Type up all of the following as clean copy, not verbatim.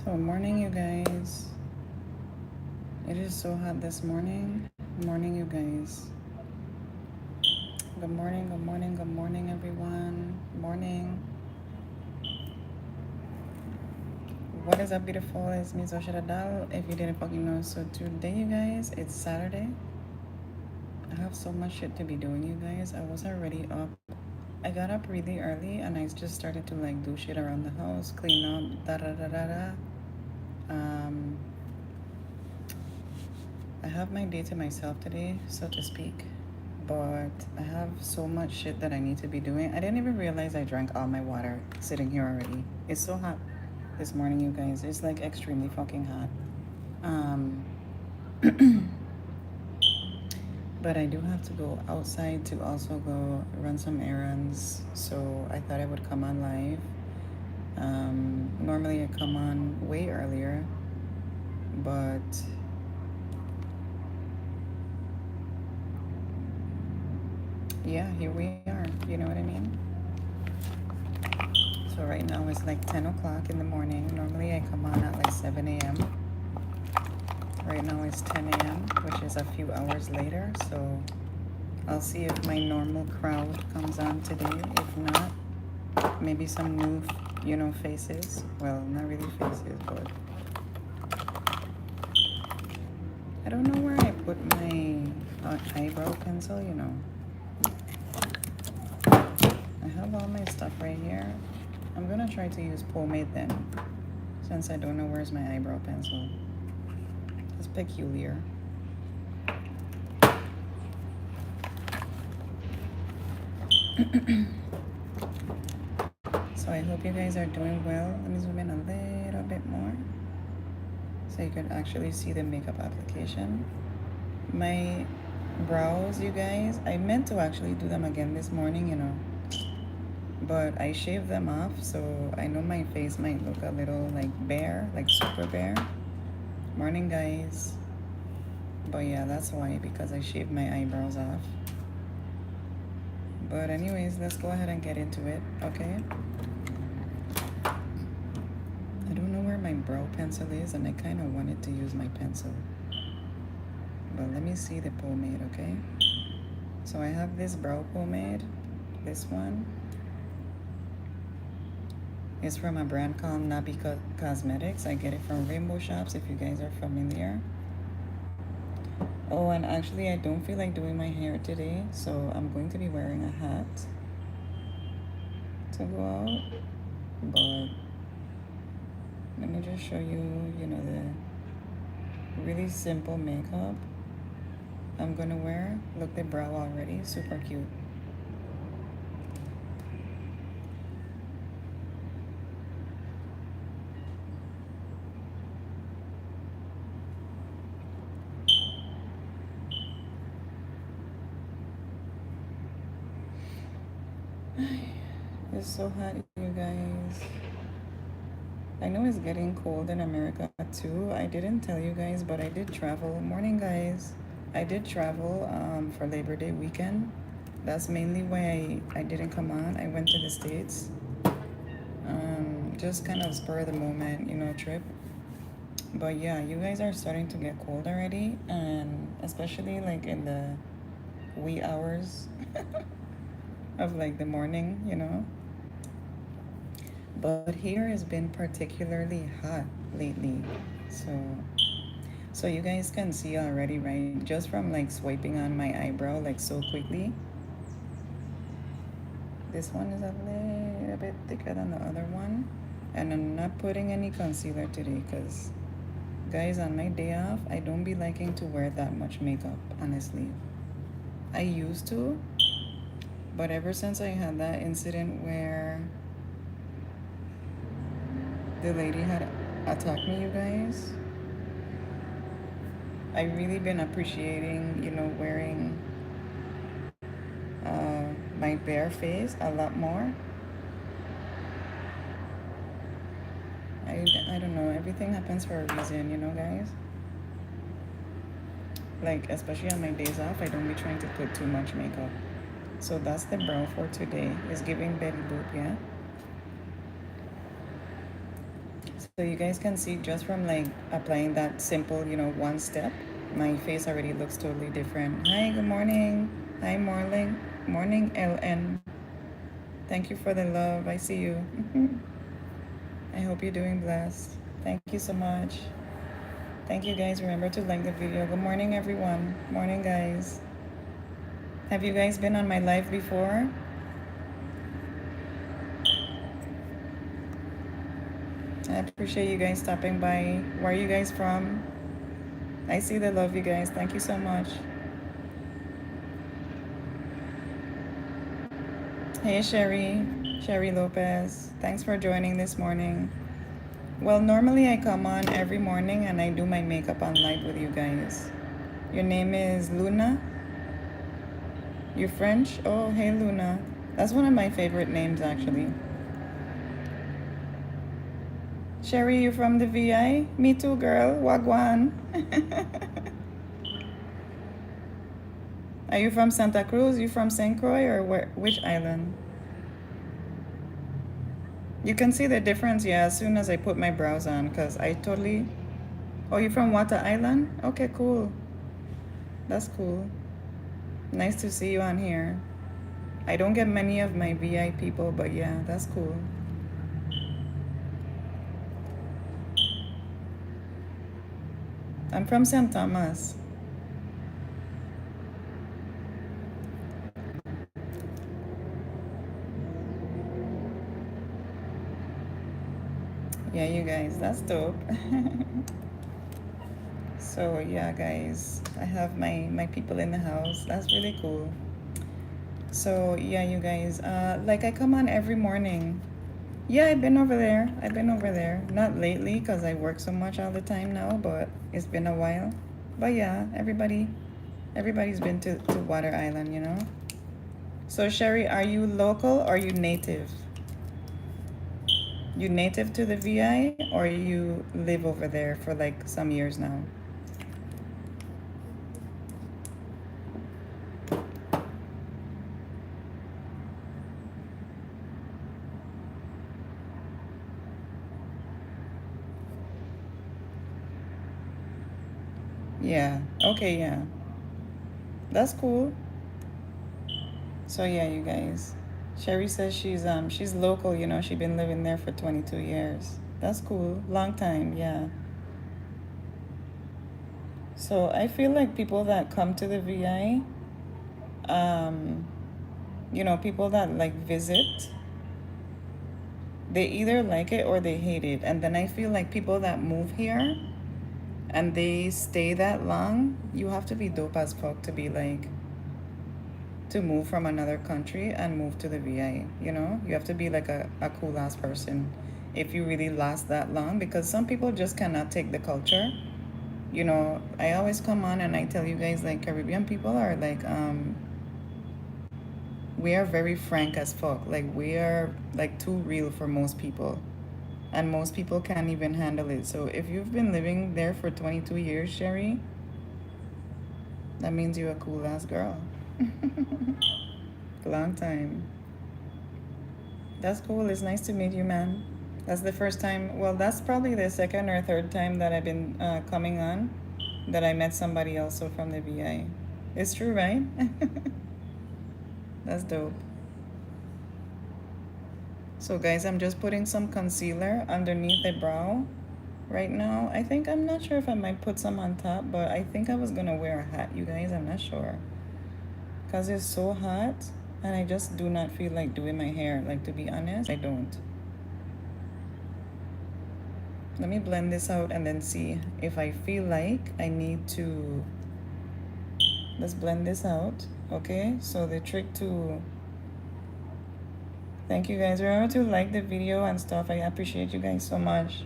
So, morning, you guys. It is so hot this morning. Morning, you guys. Good morning, everyone. Morning. What is up, beautiful? It's me, Xoxia DaDoll. If you didn't fucking know, so today, you guys, it's Saturday. I have so much shit to be doing, you guys. I was already up. I got up really early and I just started to like do shit around the house, clean up, da da da da da. Um, I have my day to myself today, so to speak. But I have so much shit that I need to be doing. I didn't even realize I drank all my water sitting here already. It's so hot this morning, you guys. It's like extremely fucking hot. Um, but I do have to go outside to also go run some errands. So I thought I would come on live. Normally I come on way earlier, but yeah, here we are. You know what I mean? So right now it's like 10 o'clock in the morning. Normally I come on at like 7 a.m. Right now it's 10 a.m., which is a few hours later. So I'll see if my normal crowd comes on today. If not, maybe some new, faces. Well, not really faces, but I don't know where I put my eyebrow pencil. I have all my stuff right here. I'm gonna try to use pomade then, since I don't know where's my eyebrow pencil. It's peculiar. So I hope you guys are doing well. Let me zoom in a little bit more so you can actually see the makeup application. My brows, you guys, I meant to actually do them again this morning, but I shaved them off, so I know my face might look a little like bare, like super bare. Morning, guys. But yeah, that's why, because I shaved my eyebrows off. But anyways, let's go ahead and get into it, okay? I don't know where my brow pencil is, and I kind of wanted to use my pencil. But let me see the pomade, okay? So I have this brow pomade. This one is from a brand called Nabi Cosmetics. I get it from Rainbow Shops, if you guys are familiar. Oh, and actually I don't feel like doing my hair today, so I'm going to be wearing a hat to go out. But let me just show you, the really simple makeup I'm gonna wear. Look, the brow already, super cute. It's so hot, you guys. I know it's getting cold in America too. I didn't tell you guys, but I did travel. Morning, guys. I did travel for Labor Day weekend. That's mainly why I didn't come on. I went to the States. Just kind of spur of the moment, trip. But yeah, you guys are starting to get cold already, and especially like in the wee hours of like the morning. But here has been particularly hot lately. So you guys can see already, right? Just from like swiping on my eyebrow like so quickly. This one is a little bit thicker than the other one. And I'm not putting any concealer today because, guys, on my day off, I don't be liking to wear that much makeup, honestly. I used to, but ever since I had that incident where the lady had attacked me, you guys, I really been appreciating, wearing my bare face a lot more. I don't know. Everything happens for a reason, guys. Like, especially on my days off, I don't be trying to put too much makeup. So that's the brow for today. It's giving Betty Boop, yeah? So you guys can see just from like applying that simple, one step, my face already looks totally different. Hi, good morning. Hi, morning. Morning, LN. Thank you for the love. I see you. I hope you're doing blessed. Thank you so much. Thank you guys. Remember to like the video. Good morning, everyone. Morning, guys. Have you guys been on my live before? I appreciate you guys stopping by. Where are you guys from? I see the love, you guys. Thank you so much. Hey, Sherry Lopez. Thanks for joining this morning. Well, normally I come on every morning and I do my makeup on live with you guys. Your name is Luna? You're French? Oh, hey, Luna. That's one of my favorite names, actually. Sherry, you from the VI? Me too, girl. Wagwan. Are you from Santa Cruz? You from St. Croix or where? Which island? You can see the difference, yeah, as soon as I put my brows on, because I totally... Oh, you from Wata Island? Okay, cool. That's cool. Nice to see you on here. I don't get many of my VI people, but yeah, that's cool. I'm from St. Thomas. Yeah, you guys, that's dope. So yeah, guys, I have my people in the house. That's really cool. So yeah, you guys, like I come on every morning. Yeah, I've been over there. I've been over there. Not lately because I work so much all the time now, but it's been a while. But yeah, everybody's been to Water Island, you know? So Sherry, are you local or you native? You native to the VI or you live over there for like some years now? Yeah. Okay, yeah. That's cool. So yeah, you guys. Sherry says she's local, you know, she's been living there for 22 years. That's cool. Long time, yeah. So I feel like people that come to the VI, um, people that like visit, they either like it or they hate it. And then I feel like people that move here and they stay that long, you have to be dope as fuck to be like to move from another country and move to the VA, you know? You have to be like a cool ass person if you really last that long because some people just cannot take the culture. You know, I always come on and I tell you guys like Caribbean people are like we are very frank as fuck. Like we are like too real for most people. And most people can't even handle it. So if you've been living there for 22 years, Sherry, that means you're a cool ass girl. Long time. That's cool. It's nice to meet you, man. That's the first time. Well, that's probably the second or third time that I've been coming on that I met somebody also from the VI. It's true, right? That's dope. So, guys, I'm just putting some concealer underneath the brow right now. I think I'm not sure if I might put some on top, but I think I was gonna wear a hat, you guys. I'm not sure. Because it's so hot and I just do not feel like doing my hair. Like, to be honest, I don't. Let me blend this out and then see if I feel like I need to. Let's blend this out. Okay, so the trick to. Thank you guys. Remember to like the video and stuff. I appreciate you guys so much.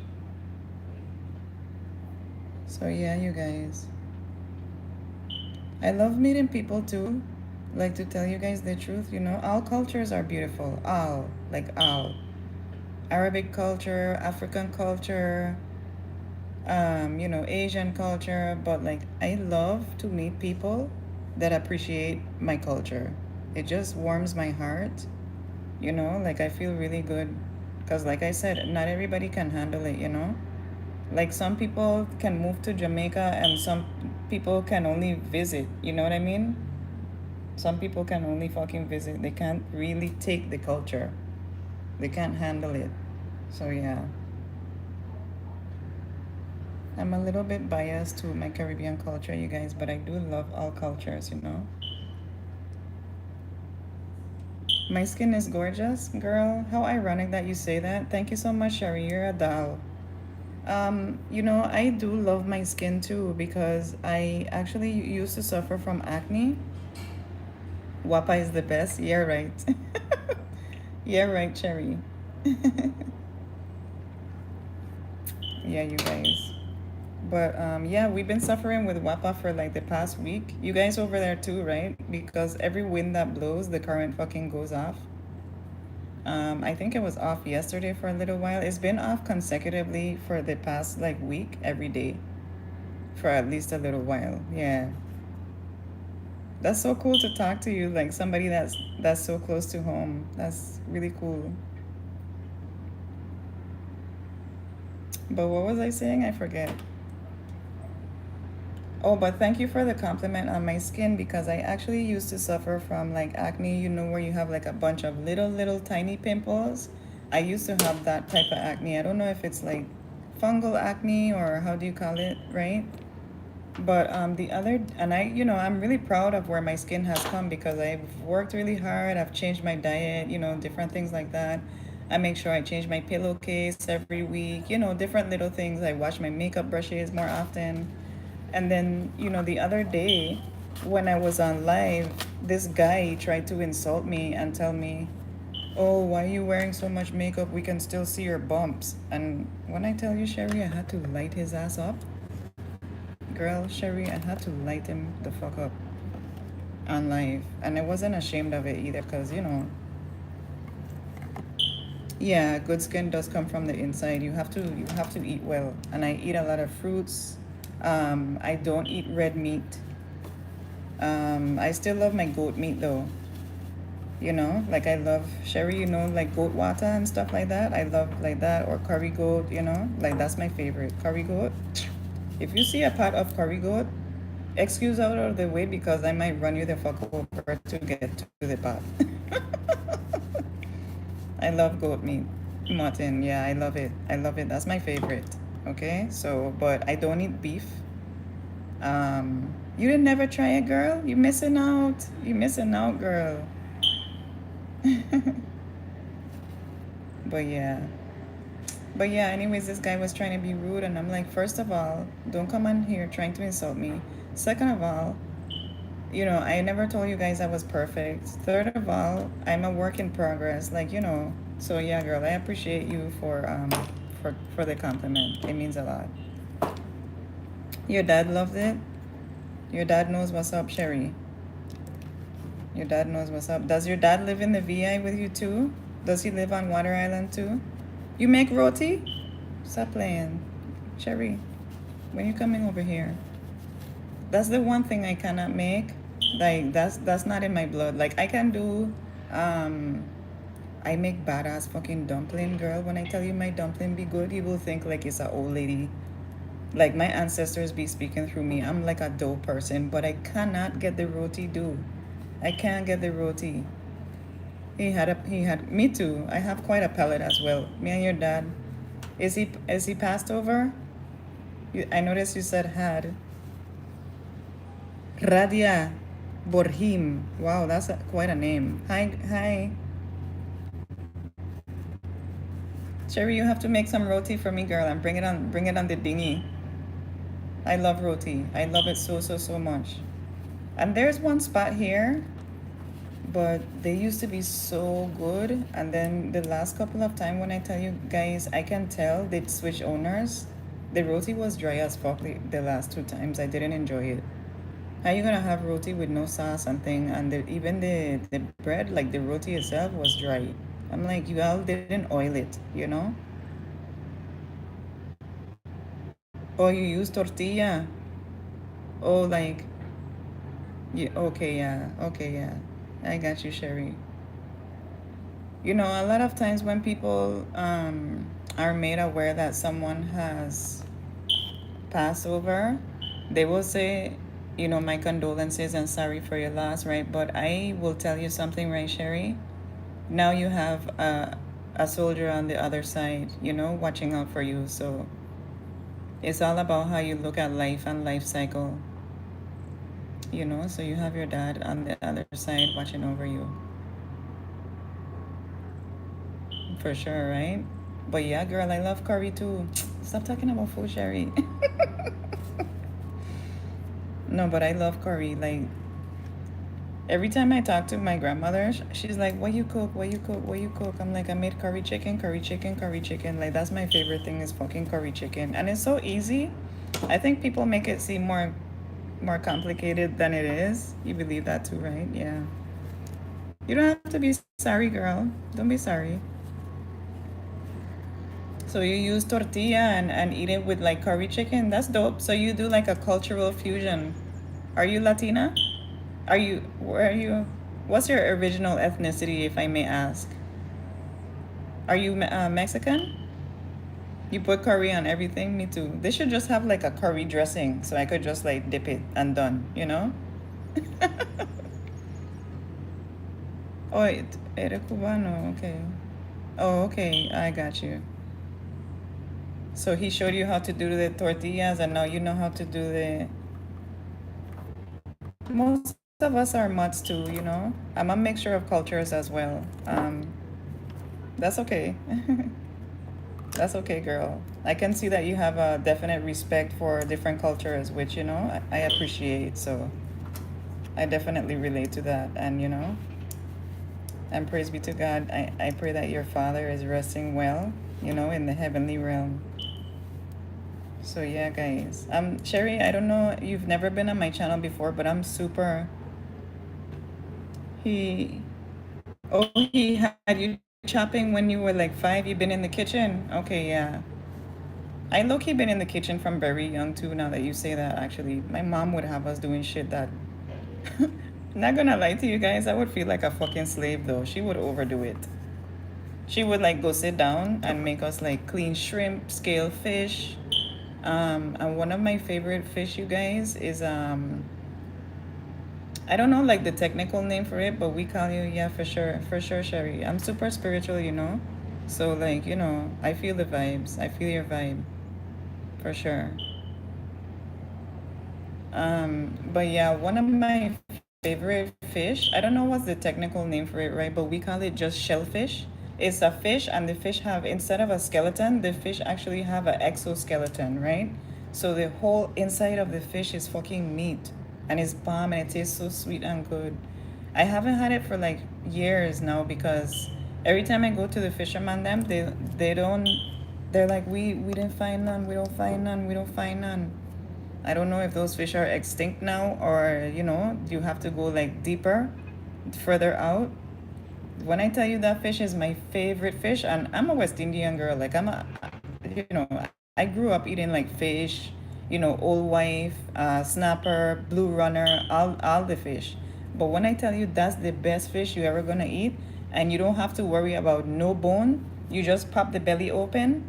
So yeah, you guys. I love meeting people too. Like, to tell you guys the truth, you know, all cultures are beautiful. All. Like all. Arabic culture, African culture, Asian culture, but like I love to meet people that appreciate my culture. It just warms my heart, like I feel really good Because, like I said, not everybody can handle it, you know? Like, some people can move to Jamaica and some people can only visit, you know what I mean? Some people can only fucking visit. They can't really take the culture, they can't handle it. So, yeah. I'm a little bit biased to my Caribbean culture, you guys, but I do love all cultures, you know? My skin is gorgeous, girl. How ironic that you say that. Thank you so much, Sherry. You're a doll. You know, I do love my skin too because I actually used to suffer from acne. Wapa is the best. Yeah, right. Yeah, right, Cherry. Yeah, you guys. But yeah, we've been suffering with Wapa for like the past week. You guys over there too, right? Because every wind that blows, the current fucking goes off. I think it was off yesterday for a little while. It's been off consecutively for the past like week, every day, for at least a little while. Yeah. That's so cool to talk to you, like somebody that's so close to home. That's really cool. But what was I saying? I forget. Oh, but thank you for the compliment on my skin because I actually used to suffer from like acne, you know, where you have like a bunch of little tiny pimples. I used to have that type of acne. I don't know if it's like fungal acne or how do you call it, right? But the other, and I, you know, I'm really proud of where my skin has come because I've worked really hard. I've changed my diet, you know, different things like that. I make sure I change my pillowcase every week, you know, different little things. I wash my makeup brushes more often. And then, you know, the other day when I was on live, this guy tried to insult me and tell me, "Oh, why are you wearing so much makeup? We can still see your bumps." And when I tell you, Sherry, I had to light his ass up. Girl, Sherry, I had to light him the fuck up on live. And I wasn't ashamed of it either because, you know, yeah, good skin does come from the inside. You have to eat well. And I eat a lot of fruits. I don't eat red meat. I still love my goat meat though. You know, like I love Sherry, you know, like goat water and stuff like that. I love like that or curry goat, you know, like that's my favorite. Curry goat. If you see a pot of curry goat, excuse out of the way because I might run you the fuck over to get to the pot. I love goat meat. Mutton, yeah, I love it. I love it. That's my favorite. Okay, so, but I don't eat beef. You didn't never try it, girl? You missing out. You missing out, girl. But yeah. But yeah, anyways, this guy was trying to be rude, and I'm like, first of all, don't come on here trying to insult me. Second of all, you know, I never told you guys I was perfect. Third of all, I'm a work in progress, like, you know. So yeah, girl, I appreciate you for the compliment. It means a lot. Your dad loved it. Your dad knows what's up, Sherry. Your dad knows what's up. Does your dad live in the VI with you too? Does he live on Water Island too? You make roti? Stop playing. Sherry, when you coming over here? That's the one thing I cannot make. Like that's not in my blood. Like I can do um I make badass fucking dumpling, girl. When I tell you my dumpling be good, you will think like it's a old lady. Like my ancestors be speaking through me. I'm like a dough person, but I cannot get the roti do. I can't get the roti. He had me too. I have quite a palate as well. Me and your dad. Is he passed over? I noticed you said had. Radia Borhim. Wow, that's quite a name. Hi. Sherry, you have to make some roti for me, girl, and bring it on the dinghy. I love roti. I love it so much. And there's one spot here, but they used to be so good. And then the last couple of time when I tell you guys, I can tell they switched owners. The roti was dry as fuck the last two times. I didn't enjoy it. How you gonna have roti with no sauce and thing, and even the bread, like the roti itself, was dry. I'm like, you all didn't oil it, you know? Oh, you use tortilla. Oh, like, yeah, okay, yeah, I got you, Sherry. You know, a lot of times when people are made aware that someone has passed over, they will say, you know, my condolences and sorry for your loss, right? But I will tell you something, right, Sherry? Now you have a soldier on the other side, you know, watching out for you. So it's all about how you look at life and life cycle, you know. So you have your dad on the other side watching over you, for sure, right? But yeah, girl, I love curry too. Stop talking about food, Sherry. No, but I love curry. Like every time I talk to my grandmother, she's like, "What you cook? What you cook? What you cook?" I'm like, "I made curry chicken, curry chicken, curry chicken." Like that's my favorite thing is fucking curry chicken, and it's so easy. I think people make it seem more complicated than it is. You believe that too, right? Yeah. You don't have to be sorry, girl. Don't be sorry. So you use tortilla and eat it with like curry chicken. That's dope. So you do like a cultural fusion. Are you Latina? Are you? Where are you? What's your original ethnicity, if I may ask? Are you Mexican? You put curry on everything? Me too. They should just have like a curry dressing so I could just like dip it and done, you know? Oh, eres cubano. Okay. Oh, okay. I got you. So he showed you how to do the tortillas and now you know how to do the. Most of us are mutts too, you know? I'm a mixture of cultures as well. That's okay. That's okay, girl. I can see that you have a definite respect for different cultures, which, you know, I appreciate. So I definitely relate to that. And, you know, and praise be to God. I pray that your father is resting well, you know, in the heavenly realm. So, yeah, guys. Sherry, I don't know, you've never been on my channel before, but I'm super. He, oh, he had you chopping when you were like 5. You've been in the kitchen. Okay, yeah. I low-key been in the kitchen from very young too, now that you say that actually. My mom would have us doing shit that not gonna lie to you guys, I would feel like a fucking slave though. She would overdo it. She would like go sit down and make us like clean shrimp, scale fish. And one of my favorite fish, you guys, is I don't know like the technical name for it, but we call you, yeah, for sure, Sherry. I'm super spiritual, you know. So like, you know, I feel the vibes. I feel your vibe, for sure. But yeah, one of my favorite fish, I don't know what's the technical name for it, right? But we call it just shellfish. It's a fish, and the fish have, instead of a skeleton, the fish actually have an exoskeleton, right? So the whole inside of the fish is fucking meat, and it's bomb, and it tastes so sweet and good. I haven't had it for like years now because every time I go to the fisherman, them they don't. They're like, we didn't find none. We don't find none. We don't find none. I don't know if those fish are extinct now or, you know, you have to go like deeper, further out. When I tell you that fish is my favorite fish, and I'm a West Indian girl, like you know, I grew up eating like fish, you know, old wife, snapper, blue runner, all the fish. But when I tell you that's the best fish you ever gonna eat, and you don't have to worry about no bone, you just pop the belly open,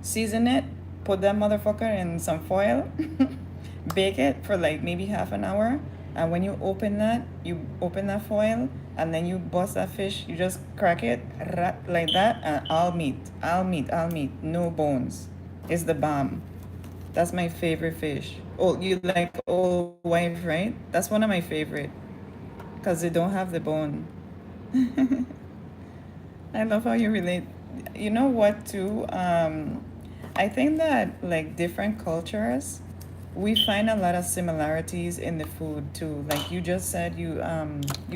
season it, put that motherfucker in some foil, bake it for like maybe half an hour. And when you open that foil and then you bust that fish, you just crack it like that, and all meat, no bones. It's the bomb. That's my favorite fish. Oh, you like old wife, right? That's one of my favorite because they don't have the bone. I love how you relate. You know what, too? I think that like different cultures, we find a lot of similarities in the food too. Like you just said, you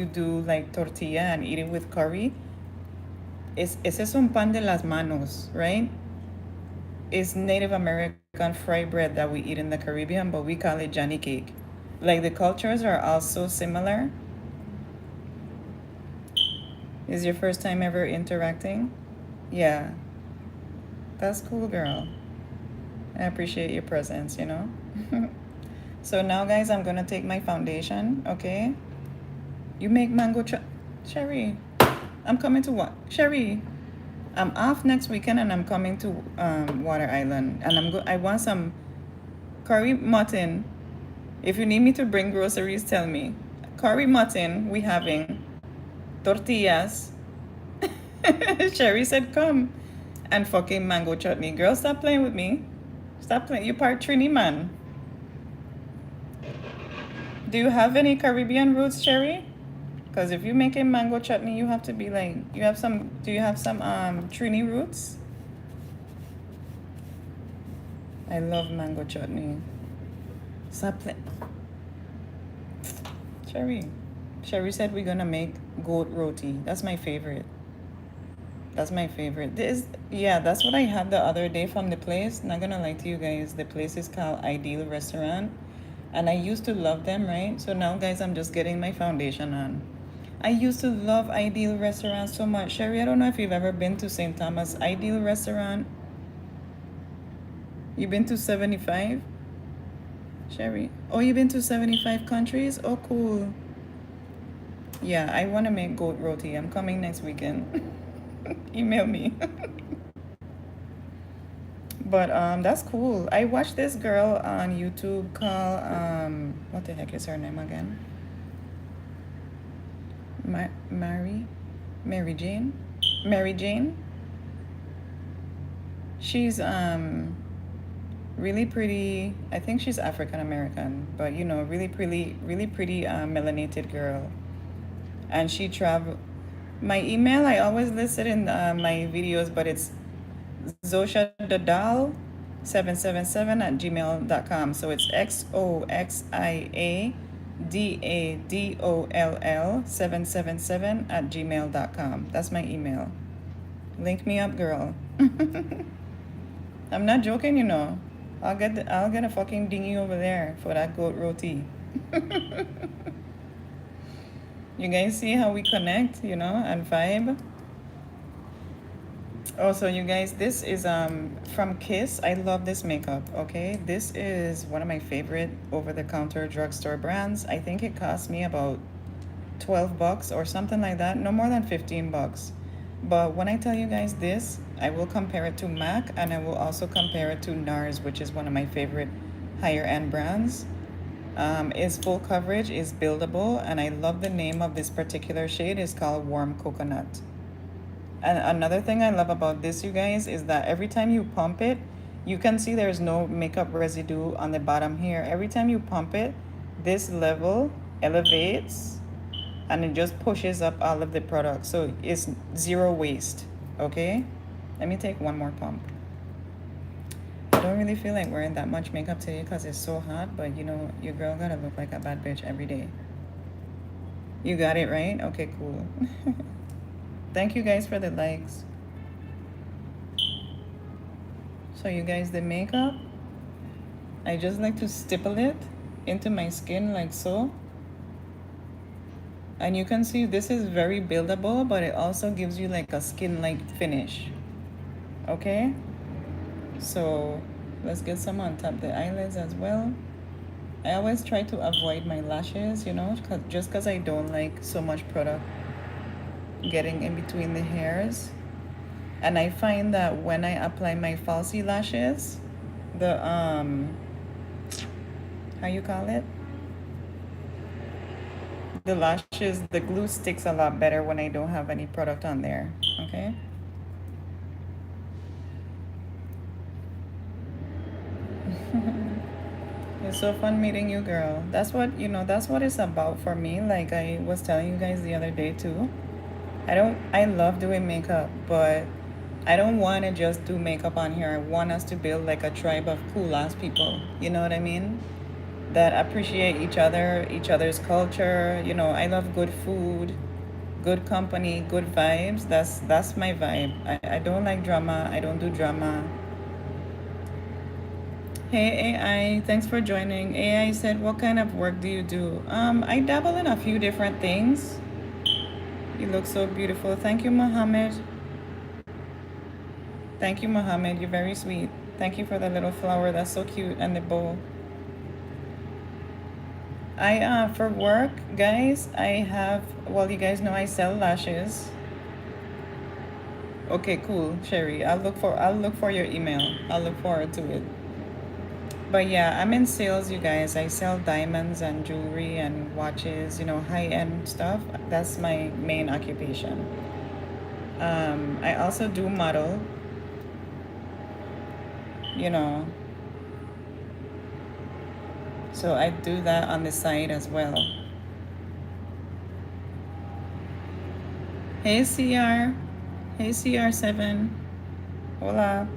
do like tortilla and eat it with curry. Ese es un pan de las manos, right? It's Native American fried bread that we eat in the Caribbean, but we call it Johnny cake. Like the cultures are all so similar. Is your first time ever interacting? Yeah, that's cool, girl. I appreciate your presence, you know? So now, guys, I'm gonna take my foundation, okay? You make mango cherry. I'm coming to what? Sherry, I'm off next weekend and I'm coming to Water Island. And I want some curry mutton. If you need me to bring groceries, tell me. Curry mutton, we having. Tortillas. Sherry said come. And fucking mango chutney. Girl, stop playing with me. Stop playing. You part Trini man. Do you have any Caribbean roots, Sherry? Because if you make a mango chutney, you have to be like, you have some, do you have some Trini roots? I love mango chutney. Stop playing. Sherry. Sherry said we're gonna make goat roti. That's my favorite. That's my favorite. This, yeah, that's what I had the other day from the place. Not gonna lie to you guys, the place is called Ideal Restaurant, and I used to love them, right? So now, guys, I'm just getting my foundation on. I used to love Ideal Restaurant so much. Sherry, I don't know if you've ever been to St. Thomas Ideal Restaurant. You been to 75? Sherry. Oh, you been to 75 countries? Oh, cool. Yeah, I want to make goat roti. I'm coming next weekend. Email me. But that's cool. I watched this girl on YouTube called what the heck is her name again? Mary Jane? Mary Jane? She's really pretty. I think she's African American, but you know, really pretty melanated girl. And she travel. My email I always list it in my videos, but it's Xoxia DaDoll 777 at gmail.com. So it's XOXIA DADOLL 777 at gmail.com. That's my email. Link me up, girl. I'm not joking, you know. I'll get a fucking dinghy over there for that goat roti. You guys see how we connect, you know, and vibe. Also, you guys, this is from Kiss. I love this makeup. Okay, this is one of my favorite over-the-counter drugstore brands. I think it cost me about $12 or something like that. No more than $15. But when I tell you guys this, I will compare it to MAC, and I will also compare it to NARS, which is one of my favorite higher end brands. Is full coverage, is buildable, and I love the name of this particular shade. Is called Warm Coconut. And another thing I love about this, you guys, is that every time you pump it, you can see there's no makeup residue on the bottom here. Every time you pump it, this level elevates and it just pushes up all of the product. So it's zero waste, okay? Let me take one more pump. I don't really feel like wearing that much makeup today because it's so hot, but you know, your girl gotta look like a bad bitch every day. You got it, right? Okay, cool. Thank you guys for the likes. So you guys, the makeup, I just like to stipple it into my skin like so. And you can see this is very buildable, but it also gives you like a skin-like finish. Okay? So let's get some on top of the eyelids as well. I always try to avoid my lashes, you know, just because I don't like so much product getting in between the hairs. And I find that when I apply my falsy lashes, the how you call it, the lashes, the glue sticks a lot better when I don't have any product on there. Okay, it's so fun meeting you, girl. That's what, you know, that's what it's about for me. Like I was telling you guys the other day too, I love doing makeup, but I don't want to just do makeup on here. I want us to build like a tribe of cool ass people. You know what I mean? That appreciate each other's culture. You know, I love good food, good company, good vibes. That's my vibe. I don't like drama. I don't do drama. Hey AI, thanks for joining. AI said, what kind of work do you do? I dabble in a few different things. You look so beautiful. Thank you, Mohammed. Thank you, Mohammed. You're very sweet. Thank you for the little flower. That's so cute. And the bowl. For work, guys, I have, well, you guys know I sell lashes. Okay, cool, Sherry. I'll look for your email. I'll look forward to it. But yeah, I'm in sales, you guys. I sell diamonds and jewelry and watches, high-end stuff. That's my main occupation. I also do model, you know, so I do that on the side as well. Hey CR, hey CR7, hola.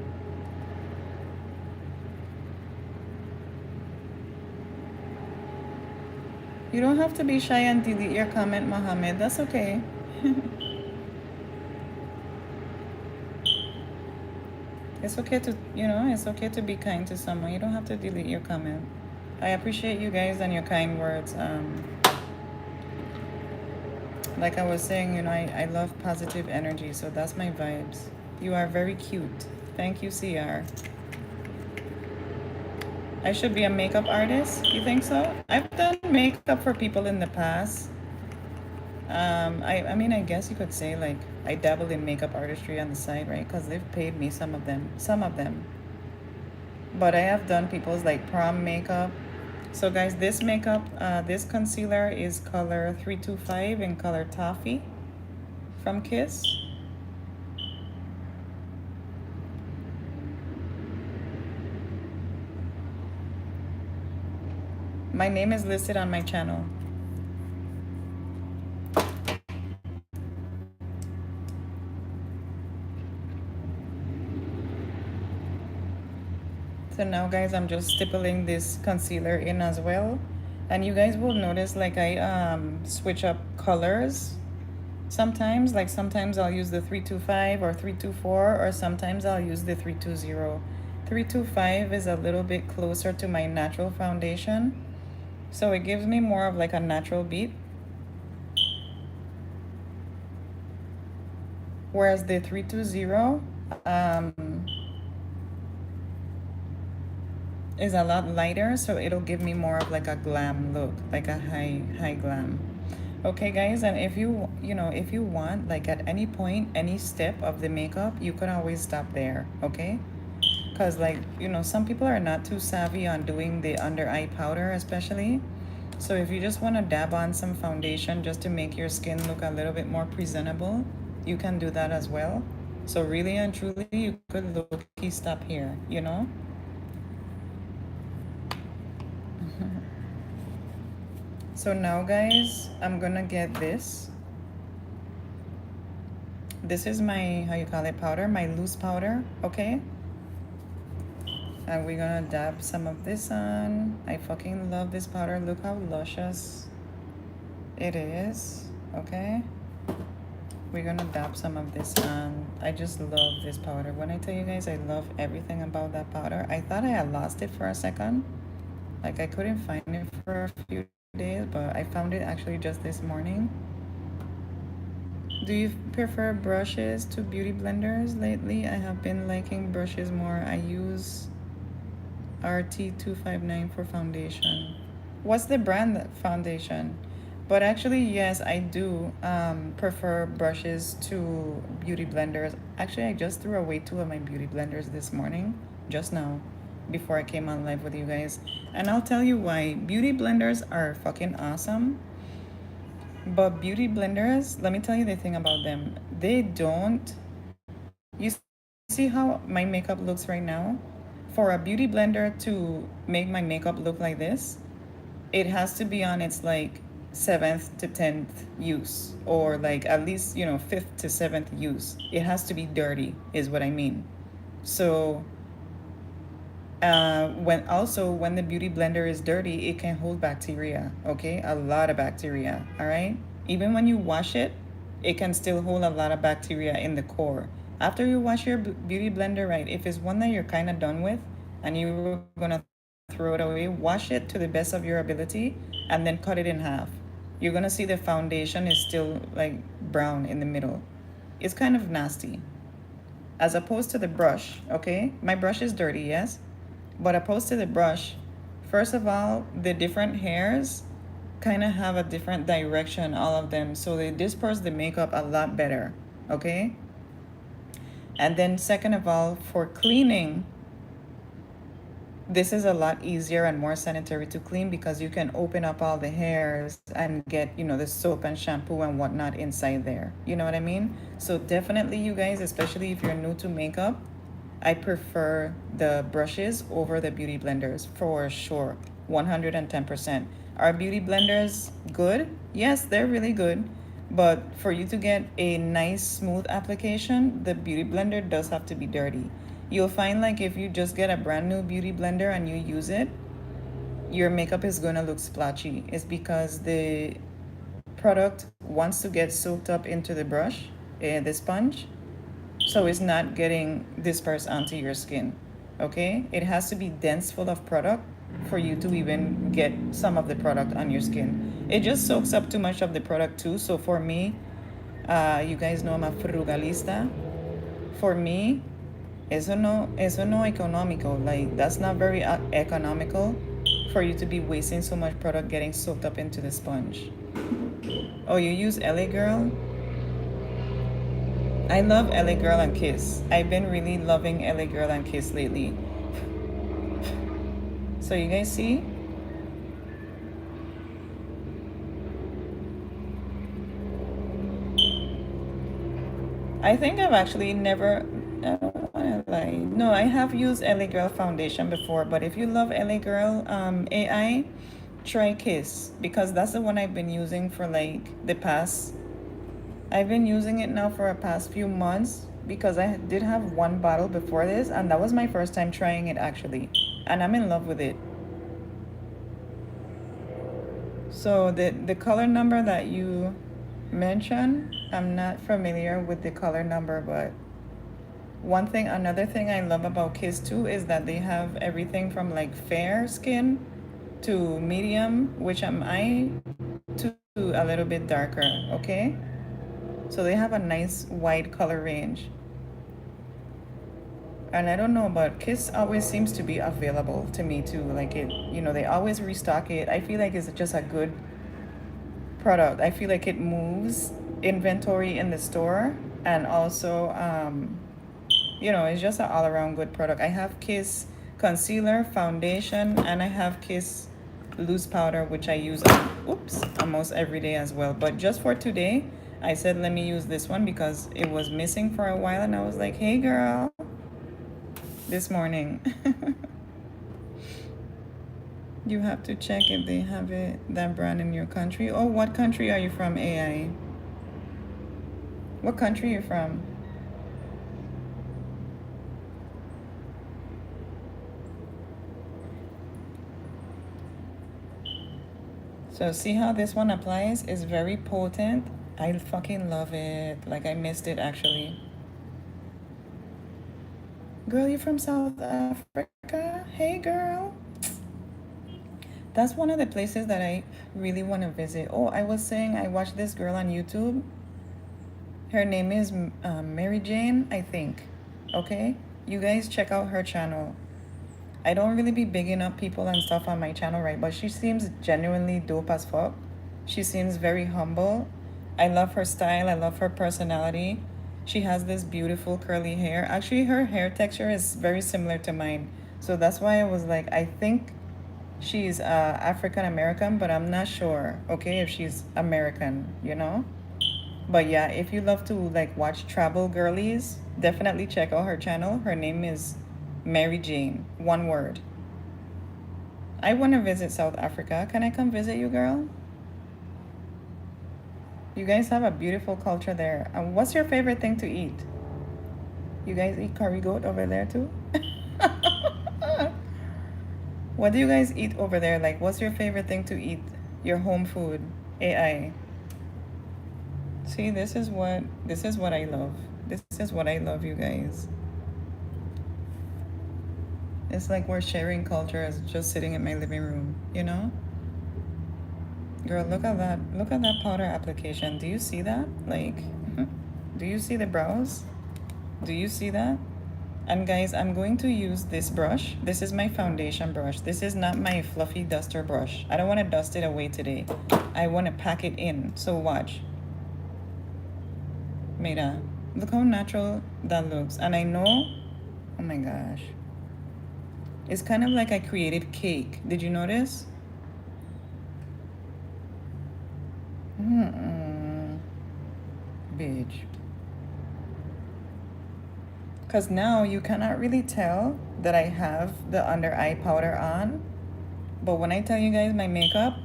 You don't have to be shy and delete your comment, Mohammed. That's okay. It's okay to be kind to someone. You don't have to delete your comment. I appreciate you guys and your kind words. Like I was saying, I love positive energy, so that's my vibes. You are very cute. Thank you, CR. I should be a makeup artist. You think so? I've done makeup for people in the past. I mean, I guess you could say like I dabble in makeup artistry on the side, right? Because they've paid me some of them, some of them. But I have done people's like prom makeup. So guys, this concealer is color 325 in color toffee from Kiss. My name is listed on my channel. So now guys, I'm just stippling this concealer in as well. And you guys will notice like I switch up colors sometimes. Like sometimes I'll use the 325 or 324, or sometimes I'll use the 320. 325 is a little bit closer to my natural foundation. So it gives me more of like a natural beat. Whereas the 320 is a lot lighter, so it'll give me more of like a glam look, like a high glam. Okay guys, and if you want, like at any point, any step of the makeup, you can always stop there, okay? Because like, some people are not too savvy on doing the under eye powder especially. So if you just want to dab on some foundation just to make your skin look a little bit more presentable, you can do that as well. So really and truly, you could low-key stop here. So now guys, I'm gonna get this. This is my, how you call it, powder, my loose powder, okay? And we're gonna dab some of this on. I fucking love this powder. Look how luscious it is, okay? We're gonna dab some of this on. I just love this powder. When I tell you guys I love everything about that powder, I thought I had lost it for a second. Like I couldn't find it for a few days, but I found it actually just this morning. Do you prefer brushes to beauty blenders lately? I have been liking brushes more. I use RT259 for foundation. What's the brand foundation? But actually, yes, I do prefer brushes to beauty blenders. Actually, I just threw away 2 of my beauty blenders this morning, just now, before I came on live with you guys. And I'll tell you why. Beauty blenders are fucking awesome. But beauty blenders, let me tell you the thing about them. They don't, you see how my makeup looks right now? For a beauty blender to make my makeup look like this, it has to be on its like 7th to 10th use, or like at least 5th to 7th use. It has to be dirty is what I mean. So when the beauty blender is dirty, it can hold bacteria, okay, a lot of bacteria, all right? Even when you wash it, it can still hold a lot of bacteria in the core. After you wash your beauty blender, right, if it's one that you're kind of done with and you were gonna throw it away, wash it to the best of your ability and then cut it in half. You're gonna see the foundation is still like brown in the middle. It's kind of nasty. As opposed to the brush, okay? My brush is dirty, yes? But opposed to the brush, first of all, the different hairs kind of have a different direction, all of them. So they disperse the makeup a lot better, okay? And then second of all, for cleaning, this is a lot easier and more sanitary to clean because you can open up all the hairs and get, you know, the soap and shampoo and whatnot inside there. You know what I mean? So definitely, you guys, especially if you're new to makeup, I prefer the brushes over the beauty blenders for sure. 110%. Are beauty blenders good? Yes, they're really good. But for you to get a nice smooth application, the beauty blender does have to be dirty. You'll find like if you just get a brand new beauty blender and you use it, your makeup is gonna look splotchy. It's because the product wants to get soaked up into the brush, the sponge, so it's not getting dispersed onto your skin. Okay, it has to be dense full of product for you to even get some of the product on your skin. It just soaks up too much of the product too. So for me, you guys know I'm a frugalista. For me, eso no económico. Like that's not very economical for you to be wasting so much product getting soaked up into the sponge. Oh, you use LA Girl? I love LA Girl and Kiss. I've been really loving LA Girl and Kiss lately. So you guys see? I think I've actually never, I don't wanna lie. No, I have used LA Girl foundation before, but if you love LA Girl AI, try Kiss because that's the one I've been using for like the past. I've been using it now for a past few months because I did have one bottle before this, and that was my first time trying it actually, and I'm in love with it. So the color number that you mentioned, I'm not familiar with the color number, but another thing I love about Kiss too is that they have everything from like fair skin to medium, which am I, to a little bit darker, okay? So they have a nice wide color range. And I don't know, but Kiss always seems to be available to me too. Like it, you know, they always restock it. I feel like it's just a good product. I feel like it moves inventory in the store, and also, you know, it's just an all around good product. I have Kiss concealer, foundation, and I have Kiss loose powder, which I use almost every day as well. But just for today, I said let me use this one because it was missing for a while, and I was like, hey girl, this morning. You have to check if they have that brand in your country. Oh, what country are you from, AI? What country are you from? So see how this one applies? It's very potent. I fucking love it. Like I missed it actually. Girl, you from South Africa? Hey girl. That's one of the places that I really want to visit. Oh, I was saying I watched this girl on YouTube. Her name is Mary Jane, I think. Okay? You guys check out her channel. I don't really be bigging up people and stuff on my channel, right? But she seems genuinely dope as fuck. She seems very humble. I love her style. I love her personality. She has this beautiful curly hair. Actually, her hair texture is very similar to mine. So that's why I was like, I think she's African American, but I'm not sure, okay, if she's American, you know? But yeah, if you love to like watch travel girlies, definitely check out her channel. Her name is Mary Jane, one word. I want to visit South Africa. Can I come visit you, girl? You guys have a beautiful culture there. What's your favorite thing to eat? You guys eat curry goat over there too? What do you guys eat over there? Like, what's your favorite thing to eat? Your home food, AI. See, this is what I love. This is what I love, you guys. It's like we're sharing culture as just sitting in my living room, you know? Girl, look at that. Look at that powder application. Do you see that? Like, do you see the brows? Do you see that? And guys, I'm going to use this brush. This is my foundation brush. This is not my fluffy duster brush. I don't want to dust it away today. I want to pack it in. So watch. Mira. Look how natural that looks. And I know, oh my gosh. It's kind of like I created cake. Did you notice? Mm-mm. Bitch. Because now you cannot really tell that I have the under eye powder on. But when I tell you guys my makeup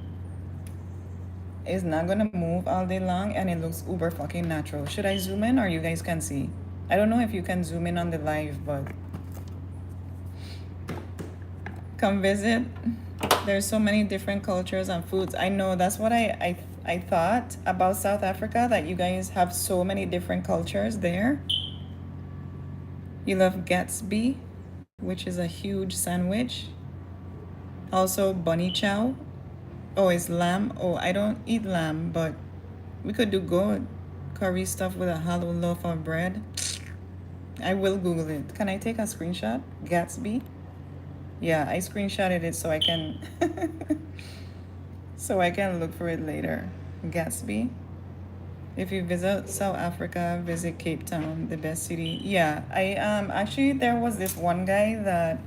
is not gonna move all day long and it looks uber fucking natural. Should I zoom in or you guys can see? I don't know if you can zoom in on the live, but come visit. There's so many different cultures and foods. I know that's what I thought about South Africa, that you guys have so many different cultures there. You love Gatsby, which is a huge sandwich. Also bunny chow. Oh, it's lamb. Oh, I don't eat lamb, but we could do good curry stuff with a hollow loaf of bread. I will Google it. Can I take a screenshot? Gatsby? Yeah, I screenshotted it so I can so I can look for it later. Gatsby. If you visit South Africa, visit Cape Town, the best city. Yeah, I actually there was this one guy that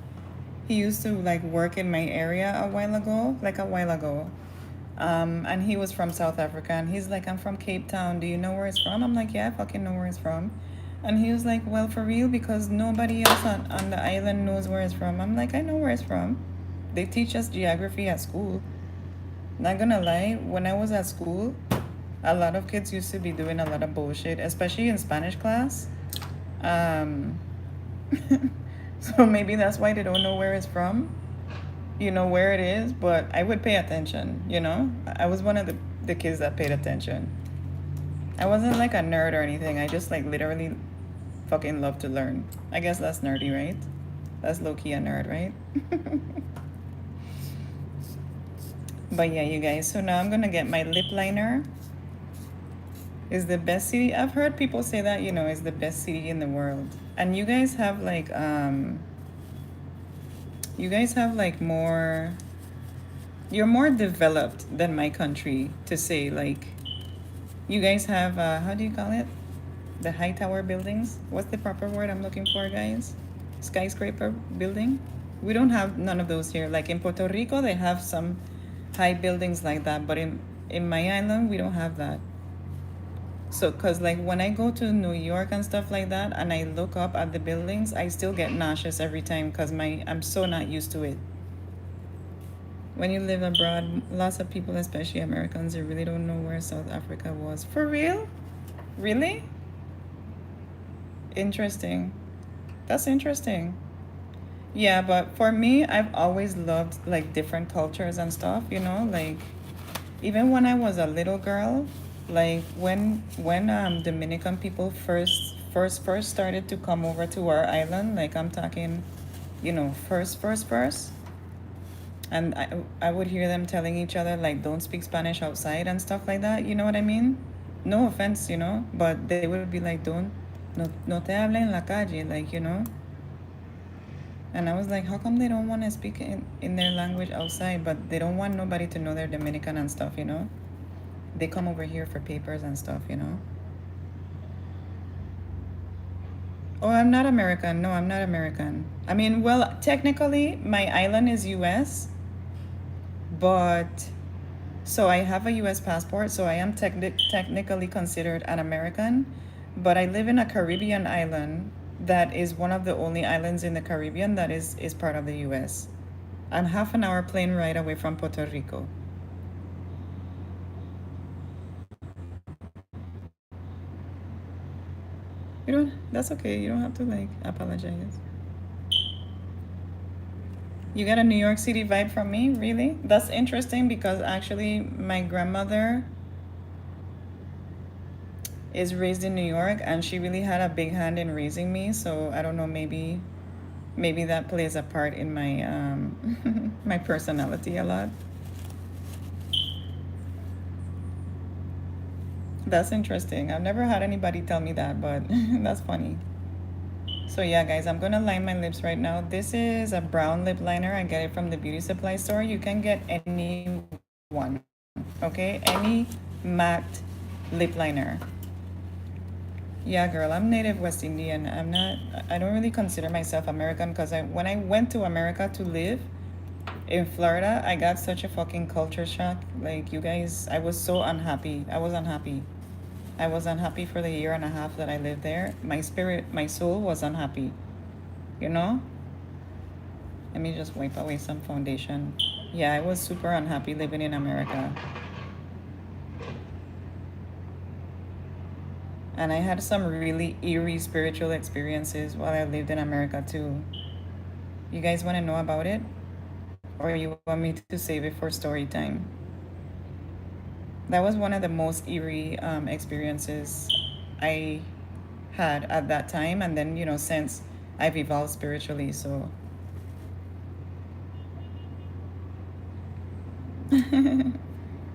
he used to like work in my area a while ago, like a while ago. And he was from South Africa and he's like, I'm from Cape Town. Do you know where it's from? I'm like, yeah, I fucking know where it's from. And he was like, well, for real, because nobody else on the island knows where it's from. I'm like, I know where it's from. They teach us geography at school. Not gonna lie, when I was at school, a lot of kids used to be doing a lot of bullshit, especially in Spanish class. Um, so maybe that's why they don't know where it's from, you know, where it is, but I would pay attention, you know? I was one of the kids that paid attention. I wasn't like a nerd or anything. I just like literally fucking love to learn. I guess that's nerdy, right? That's low-key a nerd, right? But yeah, you guys, so now I'm gonna get my lip liner. Is the best city. I've heard people say that, you know, is the best city in the world. And you guys have like more, you're more developed than my country, to say. Like, you guys have how do you call it, the high tower buildings? What's the proper word I'm looking for, guys? Skyscraper building. We don't have none of those here. Like in Puerto Rico they have some high buildings like that, but in my island we don't have that. So, cause like when I go to New York and stuff like that, and I look up at the buildings, I still get nauseous every time, cause I'm so not used to it. When you live abroad, lots of people, especially Americans, they really don't know where South Africa was. For real? Really? Interesting. That's interesting. Yeah, but for me, I've always loved like different cultures and stuff, you know, like even when I was a little girl, like when Dominican people first started to come over to our island, like I'm talking, you know, first, and I would hear them telling each other like don't speak Spanish outside and stuff like that. You know what I mean? No offense, you know, but they would be like don't no te hable en la calle, like, you know. And I was like, how come they don't want to speak in their language outside, but they don't want nobody to know they're Dominican and stuff, you know? They come over here for papers and stuff, you know? Oh, I'm not American. No, I'm not American. I mean, well, technically, my island is US, but so I have a US passport, so I am technically considered an American, but I live in a Caribbean island that is one of the only islands in the Caribbean that is part of the US. I'm half an hour plane ride away from Puerto Rico. You don't, that's okay. You don't have to like apologize. You get a New York City vibe from me? Really? That's interesting because actually my grandmother is raised in New York and she really had a big hand in raising me. So I don't know, maybe that plays a part in my my personality a lot. That's interesting. I've never had anybody tell me that, but that's funny. So yeah, guys, I'm gonna line my lips right now. This is a brown lip liner. I get it from the beauty supply store. You can get any one, okay? Any matte lip liner. Yeah, girl, I'm native West Indian. I don't really consider myself American because when I went to America to live in Florida, I got such a fucking culture shock. Like, you guys, I was so unhappy. I was unhappy. I was unhappy for the year and a half that I lived there. My spirit, my soul was unhappy. You know? Let me just wipe away some foundation. Yeah, I was super unhappy living in America. And I had some really eerie spiritual experiences while I lived in America too. You guys want to know about it? Or you want me to save it for story time? That was one of the most eerie experiences I had at that time. And then, since I've evolved spiritually. So,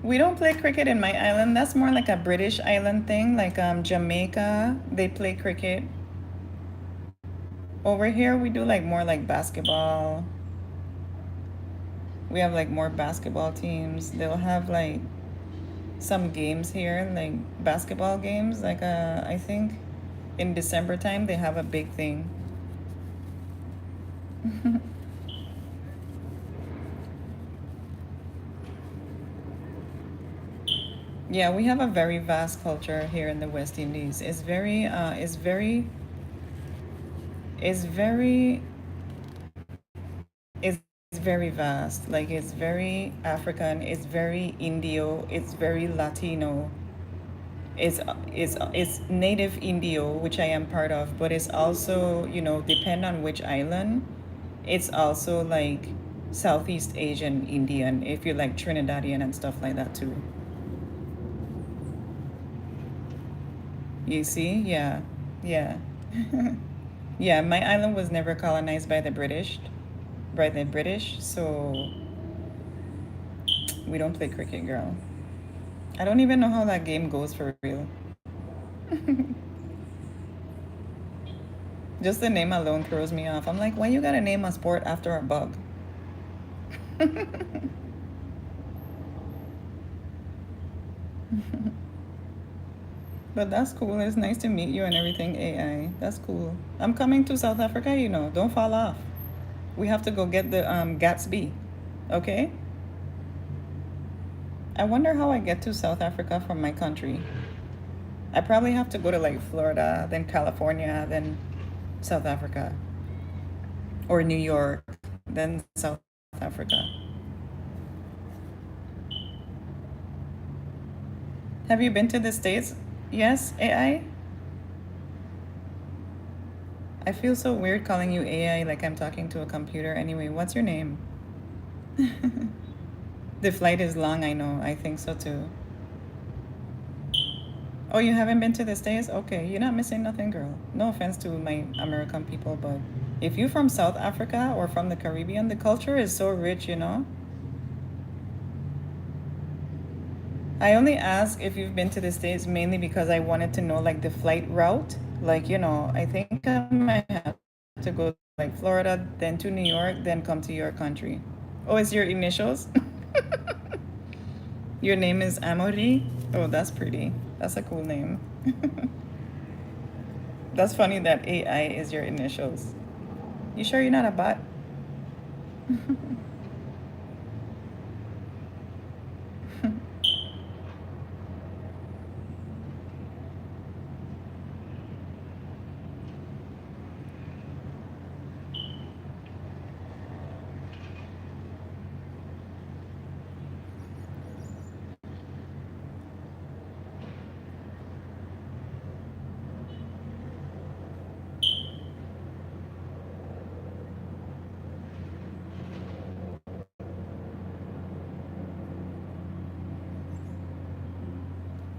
we don't play cricket in my island. That's more like a British island thing. Like Jamaica, they play cricket. Over here, we do like more like basketball. We have like more basketball teams. They'll have like some games here, like basketball games. Like I think in December time they have a big thing. Yeah, we have a very vast culture here in the West Indies. It's very, it's very vast. Like it's very African. It's very Indio. It's very Latino. It's native Indio, which I am part of, but it's also, depend on which island. It's also like Southeast Asian Indian, if you like Trinidadian and stuff like that too. You see? Yeah. Yeah. Yeah, my island was never colonized by the British, so we don't play cricket, girl. I don't even know how that game goes for real. Just the name alone throws me off. I'm like, why you gotta name a sport after a bug? But that's cool. It's nice to meet you and everything, AI. That's cool. I'm coming to South Africa, Don't fall off. We have to go get the Gatsby. Okay? I wonder how I get to South Africa from my country. I probably have to go to like Florida, then California, then South Africa. Or New York, then South Africa. Have you been to the States? Yes, AI? I feel so weird calling you AI like I'm talking to a computer. Anyway, what's your name? The flight is long, I know. I think so too. Oh, you haven't been to the States? Okay, you're not missing nothing, girl. No offense to my American people, but if you're from South Africa or from the Caribbean, the culture is so rich. I only ask if you've been to the States mainly because I wanted to know like the flight route. Like, I think I might have to go like Florida, then to New York, then come to your country. Oh, it's your initials? Your name is Amory? Oh, that's pretty. That's a cool name. That's funny that AI is your initials. You sure you're not a bot?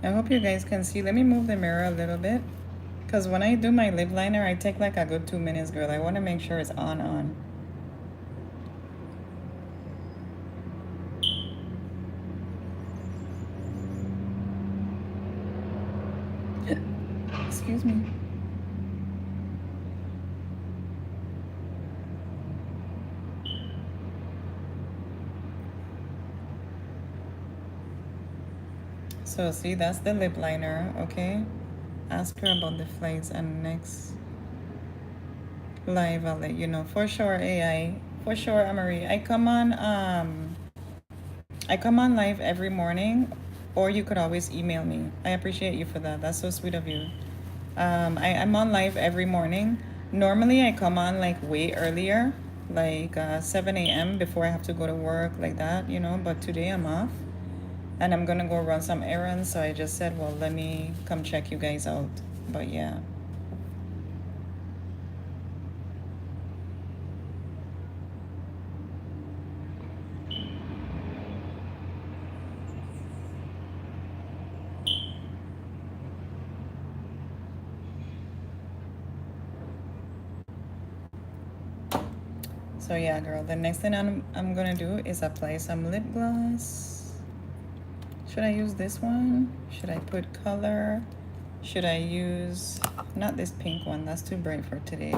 I hope you guys can see. Let me move the mirror a little bit. Because when I do my lip liner, I take like a good 2 minutes, girl. I want to make sure it's on. Excuse me. So see, that's the lip liner, okay? ask her about the flights, and next live I'll let you know for sure. AI for sure. Amarie, I come on live every morning, or you could always email me. I appreciate you for that. That's so sweet of you. I'm on live every morning. Normally, I come on like way earlier, like 7 a.m. before I have to go to work, like that, you know. But today I'm off and I'm gonna go run some errands. So I just said, well, let me come check you guys out. But yeah. So yeah, girl, the next thing I'm gonna do is apply some lip gloss. Should I use this one? Should I put color? Should I use, not this pink one, that's too bright for today.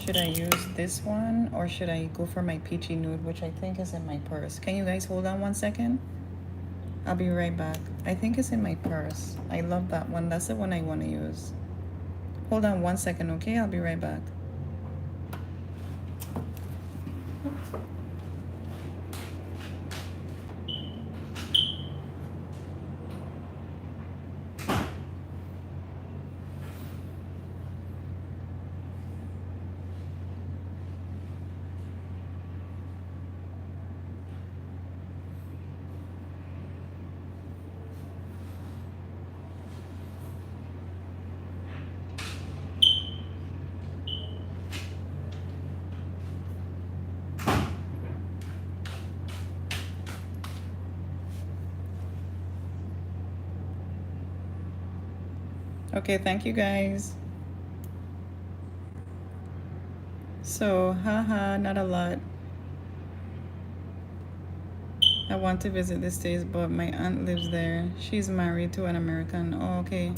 Should I use this one or should I go for my peachy nude, which I think is in my purse? Can you guys hold on 1 second? I'll be right back. I think it's in my purse. I love that one. That's the one I want to use. Hold on 1 second, okay? I'll be right back. Okay, thank you guys. So, haha, not a lot. I want to visit the States, but my aunt lives there. She's married to an American. Oh, okay.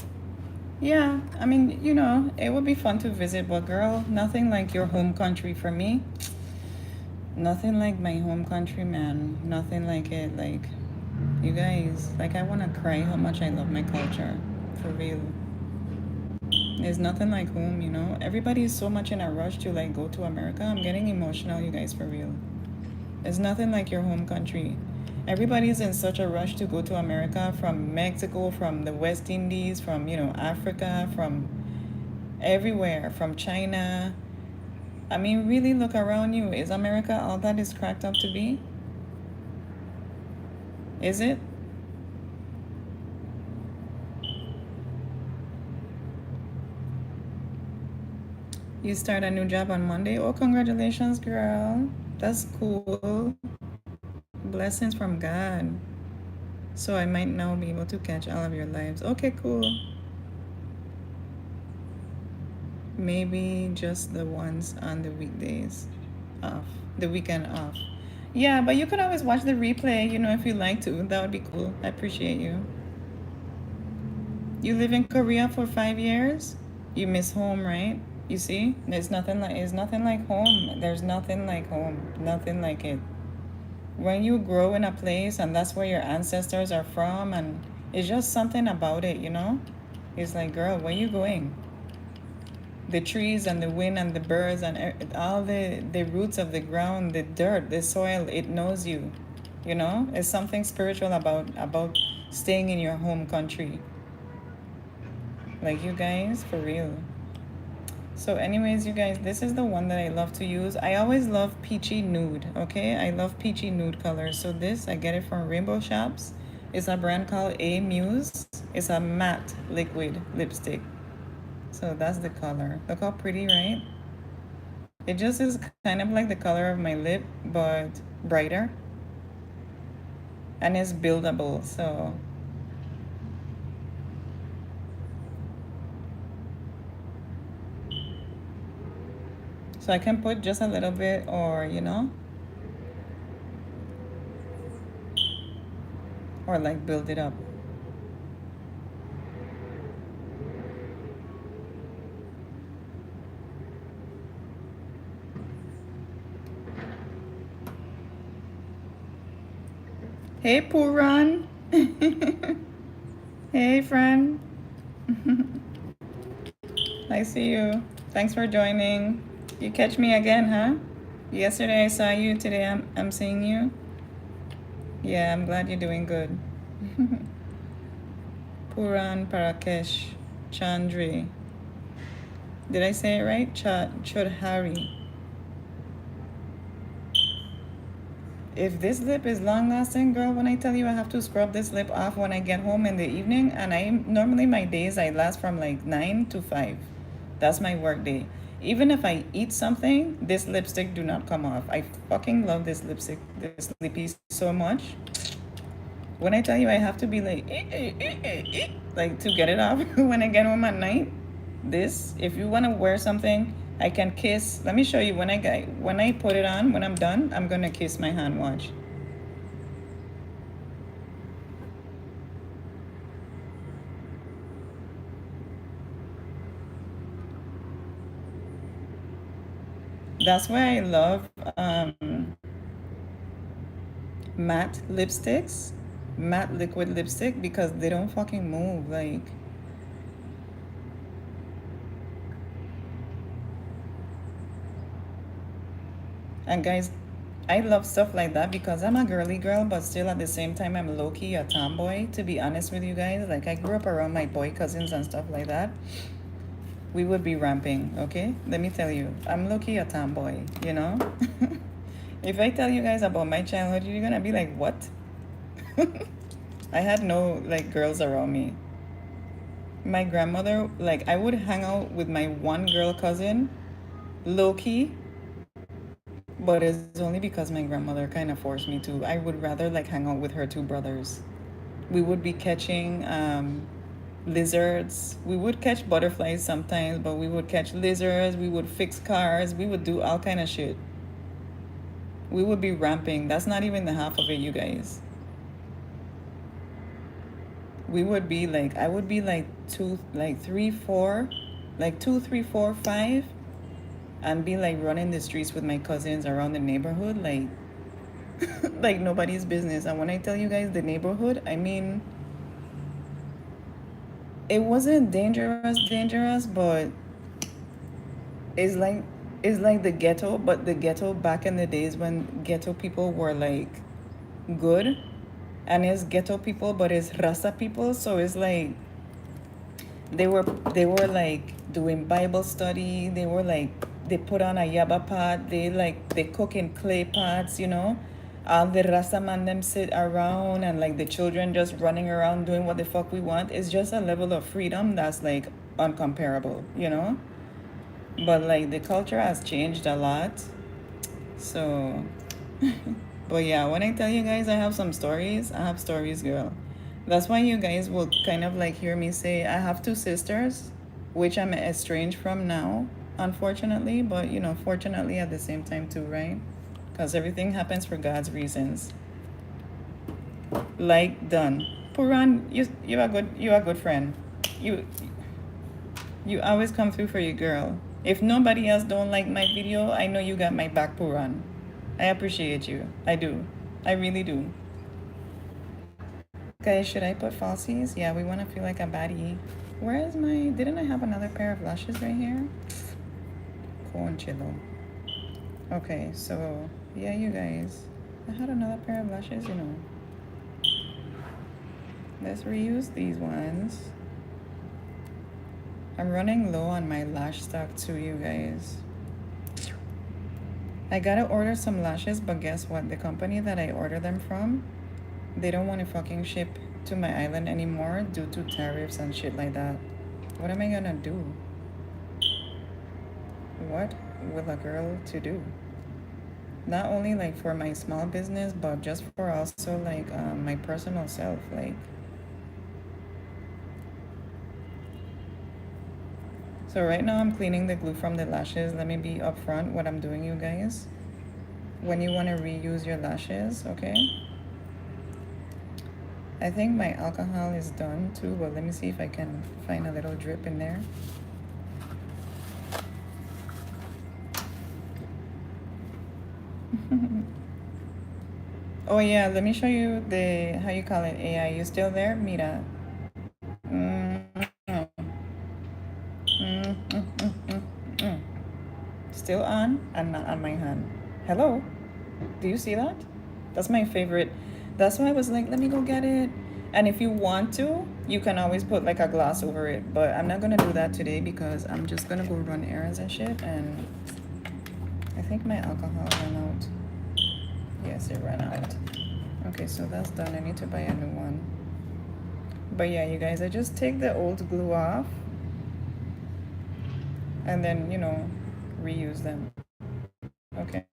Yeah, I mean, you know, it would be fun to visit, but girl, nothing like your home country for me. Nothing like my home country, man. Nothing like it. Like, you guys, like, I want to cry how much I love my culture. For real. There's nothing like home, you know? Everybody is so much in a rush to, like, go to America. I'm getting emotional, you guys, for real. There's nothing like your home country. Everybody's in such a rush to go to America from Mexico, from the West Indies, from, you know, Africa, from everywhere, from China. I mean, really look around you. Is America all that is cracked up to be? Is it? You start a new job on Monday? Oh, congratulations, girl. That's cool. Blessings from God. So I might now be able to catch all of your lives. Okay, cool. Maybe just the ones on the weekdays off, the weekend off. Yeah, but you could always watch the replay, you know, if you like to. That would be cool. I appreciate you. You live in Korea for 5 years? You miss home, right? You see? It's nothing like home. There's nothing like home. Nothing like it. When you grow in a place and that's where your ancestors are from, and it's just something about it, you know? It's like, girl, where you going? The trees and the wind and the birds and all the roots of the ground, the dirt, the soil, it knows you. You know, it's something spiritual about staying in your home country. Like, you guys, for real. So anyways, you guys, this is the one that I love to use. I always love peachy nude, okay? I love peachy nude colors. So this, I get it from Rainbow Shops. It's a brand called A Muse. It's a matte liquid lipstick. So that's the color. Look how pretty, right? It just is kind of like the color of my lip, but brighter. And it's buildable, so I can put just a little bit, or you know, or like build it up. Hey, Puran. Hey, friend. I see you. Thanks for joining. You catch me again, huh? Yesterday I saw you, today I'm seeing you. Yeah, I'm glad you're doing good. Puran Parakesh Chandri. Did I say it right? Chodhari. If this lip is long lasting, girl, when I tell you I have to scrub this lip off when I get home in the evening, and I normally my days I last from like 9 to 5. That's my work day. Even if I eat something, this lipstick do not come off. I fucking love this lipstick, this lippy so much. When I tell you I have to be like, like to get it off when I get home at night. This, if you want to wear something, I can kiss. Let me show you when I put it on. When I'm done, I'm gonna kiss my hand. Watch. That's why I love matte lipsticks, matte liquid lipstick because they don't fucking move. Like, and guys, I love stuff like that because I'm a girly girl, but still at the same time, I'm low key a tomboy, to be honest with you guys. Like, I grew up around my boy cousins and stuff like that. We would be ramping, okay? Let me tell you, I'm low key a tomboy, you know? If I tell you guys about my childhood, you're gonna be like, what? I had no, like, girls around me. My grandmother, like, I would hang out with my one girl cousin, low key, but it's only because my grandmother kind of forced me to. I would rather like hang out with her two brothers. We would be catching lizards. We would catch butterflies sometimes, but we would catch lizards. We would fix cars. We would do all kind of shit. We would be ramping. That's not even the half of it, you guys. We would be like, I would be like two, like three, four, like two, three, four, five, and be like running the streets with my cousins around the neighborhood, like like nobody's business. And when I tell you guys the neighborhood, I mean it wasn't dangerous, but it's like it's like the ghetto, but the ghetto back in the days when ghetto people were like good, and it's ghetto people, but it's Rasta people, so it's like they were like doing Bible study. They were like they put on a yaba pot. They cook in clay pots, you know. All the Rasta man them sit around and like the children just running around doing what the fuck we want. It's just a level of freedom that's like uncomparable, you know. But like the culture has changed a lot. So but yeah, when I tell you guys I have some stories, I have stories, girl. That's why you guys will kind of like hear me say I have two sisters, which I'm estranged from now, unfortunately, but you know, fortunately at the same time too, right? Because everything happens for God's reasons. Like done. Puran, you a good friend. You you always come through for your girl. If nobody else don't like my video, I know you got my back, Puran. I appreciate you. I do. I really do. Guys, should I put falsies? Yeah, we want to feel like a baddie. Where is my... Didn't I have another pair of lashes right here? Conchilo. Okay, so... Yeah, you guys. I had another pair of lashes, you know. Let's reuse these ones. I'm running low on my lash stock too, you guys. I gotta order some lashes, but guess what? The company that I order them from, they don't want to fucking ship to my island anymore due to tariffs and shit like that. What am I gonna do? What will a girl to do? Not only like for my small business, but just for also like my personal self. Like, so right now I'm cleaning the glue from the lashes. Let me be upfront what I'm doing, you guys. When you want to reuse your lashes, okay? I think my alcohol is done too, but let me see if I can find a little drip in there. Oh yeah, let me show you the, how you call it, AI. You still there? Mira. Mm, Mm, mm, mm, mm, mm. Still on and not on my hand. Hello? Do you see that? That's my favorite. That's why I was like, let me go get it. And if you want to, you can always put like a glass over it. But I'm not gonna do that today because I'm just gonna go run errands and shit. And I think my alcohol ran out. Yes, it ran out. Okay, so that's done. I need to buy a new one. But yeah, you guys, I just take the old glue off and then, reuse them. Okay?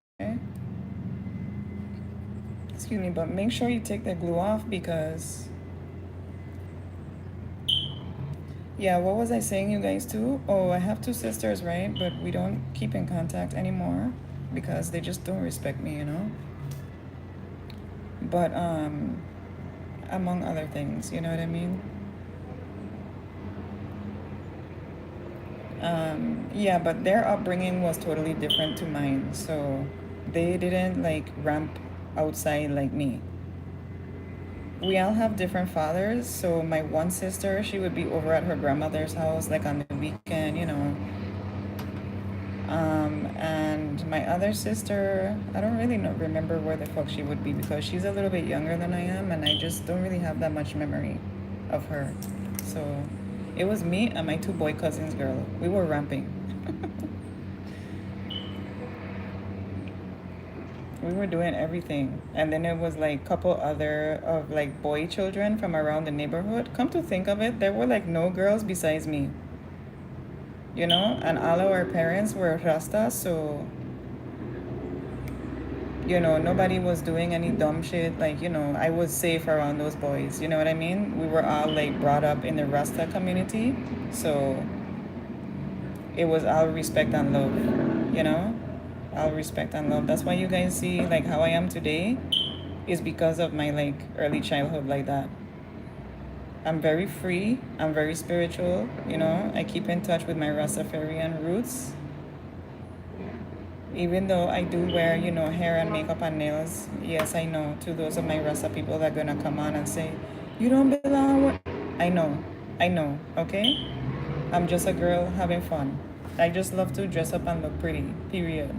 Excuse me, but make sure you take the glue off because, yeah, what was I saying, you guys, too? Oh, I have two sisters, right? But we don't keep in contact anymore because they just don't respect me. But, among other things, you know what I mean? Yeah, but their upbringing was totally different to mine. So they didn't like ramp outside like me. We all have different fathers. So my one sister, she would be over at her grandmother's house like on the weekend. And my other sister, I don't really remember where the fuck she would be because she's a little bit younger than I am, and I just don't really have that much memory of her. So it was me and my two boy cousins, girl. We were ramping. We were doing everything. And then it was like couple other of like boy children from around the neighborhood. Come to think of it, there were like no girls besides me. And all of our parents were Rasta, so nobody was doing any dumb shit. Like, I was safe around those boys. You know what I mean? We were all like brought up in the Rasta community. So it was all respect and love, you know? All respect and love. That's why you guys see like how I am today is because of my like early childhood like that. I'm very free. I'm very spiritual. I keep in touch with my Rastafarian roots. Even though I do wear hair and makeup and nails. Yes, I know. To those of my Rasta people that are gonna come on and say, you don't belong where-" I know. I know, okay? I'm just a girl having fun. I just love to dress up and look pretty. Period.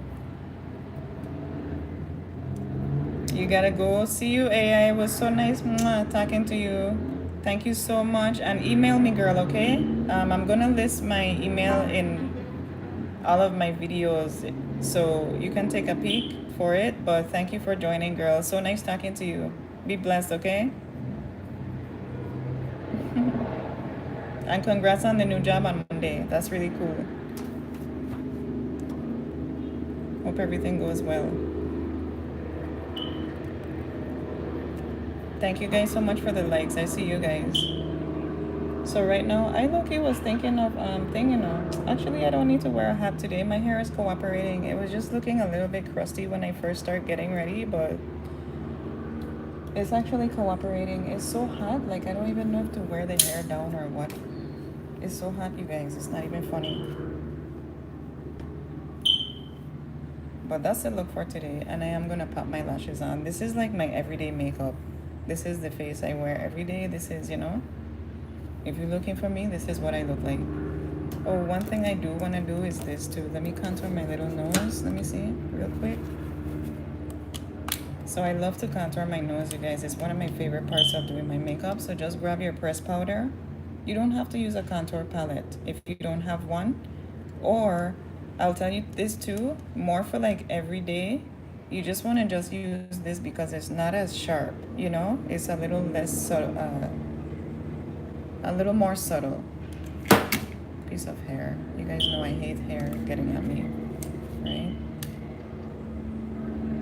You gotta go. See you, AI. It was so nice talking to you. Thank you so much. And email me, girl, okay? I'm gonna list my email in all of my videos so you can take a peek for it. But thank you for joining, girl. So nice talking to you. Be blessed, okay? And congrats on the new job on Monday. That's really cool. Hope everything goes well. Thank you guys so much for the likes. I see you guys. So right now, I low-key was thinking of actually I don't need to wear a hat today. My hair is cooperating. It was just looking a little bit crusty when I first started getting ready, but it's actually cooperating. It's so hot, like I don't even know if to wear the hair down or what. It's so hot, you guys. It's not even funny. But that's the look for today, and I am gonna pop my lashes on. This is like my everyday makeup. This is the face I wear every day. This is. If you're looking for me, this is what I look like. Oh, one thing I do want to do is this too. Let me contour my little nose. Let me see real quick. So I love to contour my nose, you guys. It's one of my favorite parts of doing my makeup. So just grab your pressed powder. You don't have to use a contour palette if you don't have one. Or I'll tell you this too, more for like every day. You just want to just use this because it's not as sharp. It's a little less subtle. A little more subtle. Piece of hair. You guys know I hate hair getting at me, right?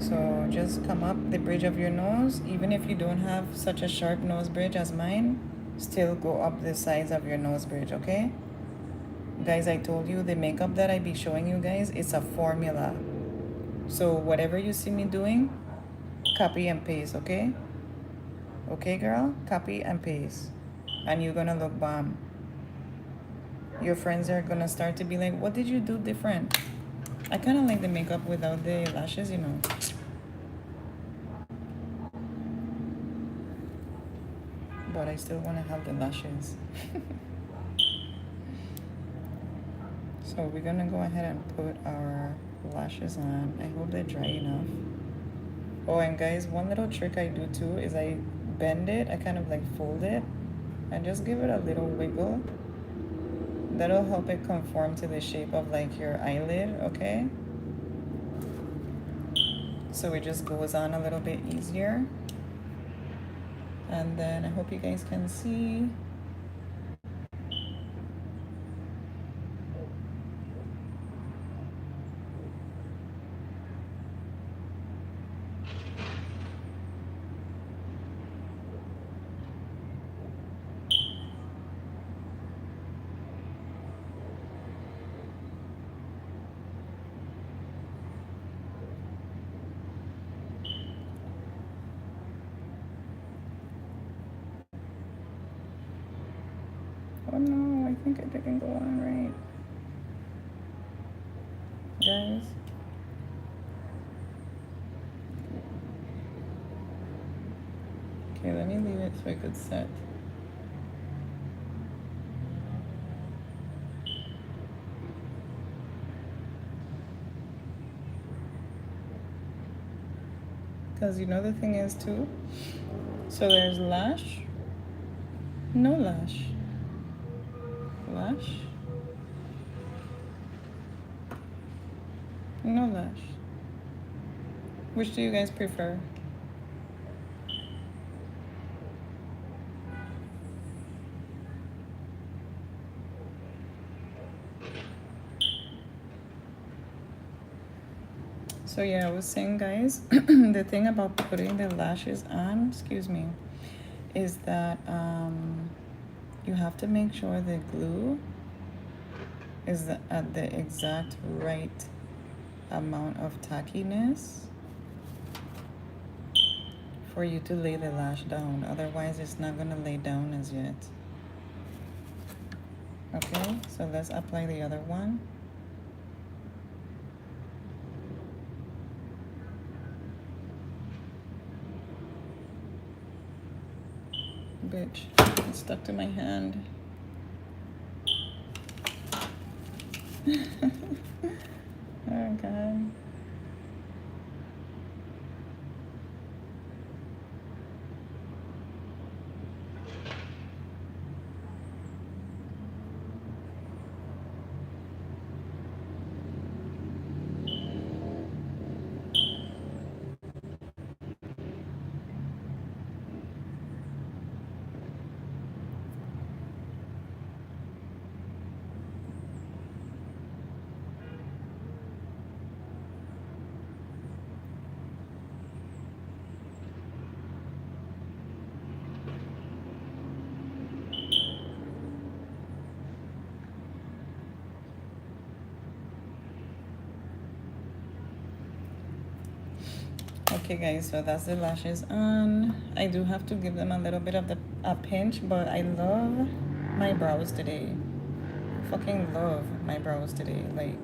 So just come up the bridge of your nose. Even if you don't have such a sharp nose bridge as mine, still go up the sides of your nose bridge, okay? Guys, I told you the makeup that I be showing you guys, it's a formula. So whatever you see me doing, copy and paste, okay? Okay, girl? Copy and paste. And you're gonna look bomb. Your friends are gonna start to be like, what did you do different? I kind of like the makeup without the lashes. But I still want to have the lashes. So we're gonna go ahead and put our lashes on. I hope they're dry enough. Oh, and guys, one little trick I do too is I bend it, I kind of like fold it, and just give it a little wiggle. That'll help it conform to the shape of like your eyelid, okay? So it just goes on a little bit easier. And then I hope you guys can see. Oh no, I think it didn't go on right. Guys. Okay, let me leave it so I could set. Because you know the thing is too, so there's lash, no lash, lash, no lash. Which do you guys prefer? So yeah, I was saying, guys, the thing about putting the lashes on, excuse me, is that you have to make sure the glue is at the exact right amount of tackiness for you to lay the lash down. Otherwise, it's not gonna lay down as yet. Okay, so let's apply the other one. Bitch, it's stuck to my hand. Oh God. Okay guys, so that's the lashes on. I do have to give them a little bit of a pinch, but I love my brows today. Fucking love my brows today. Like,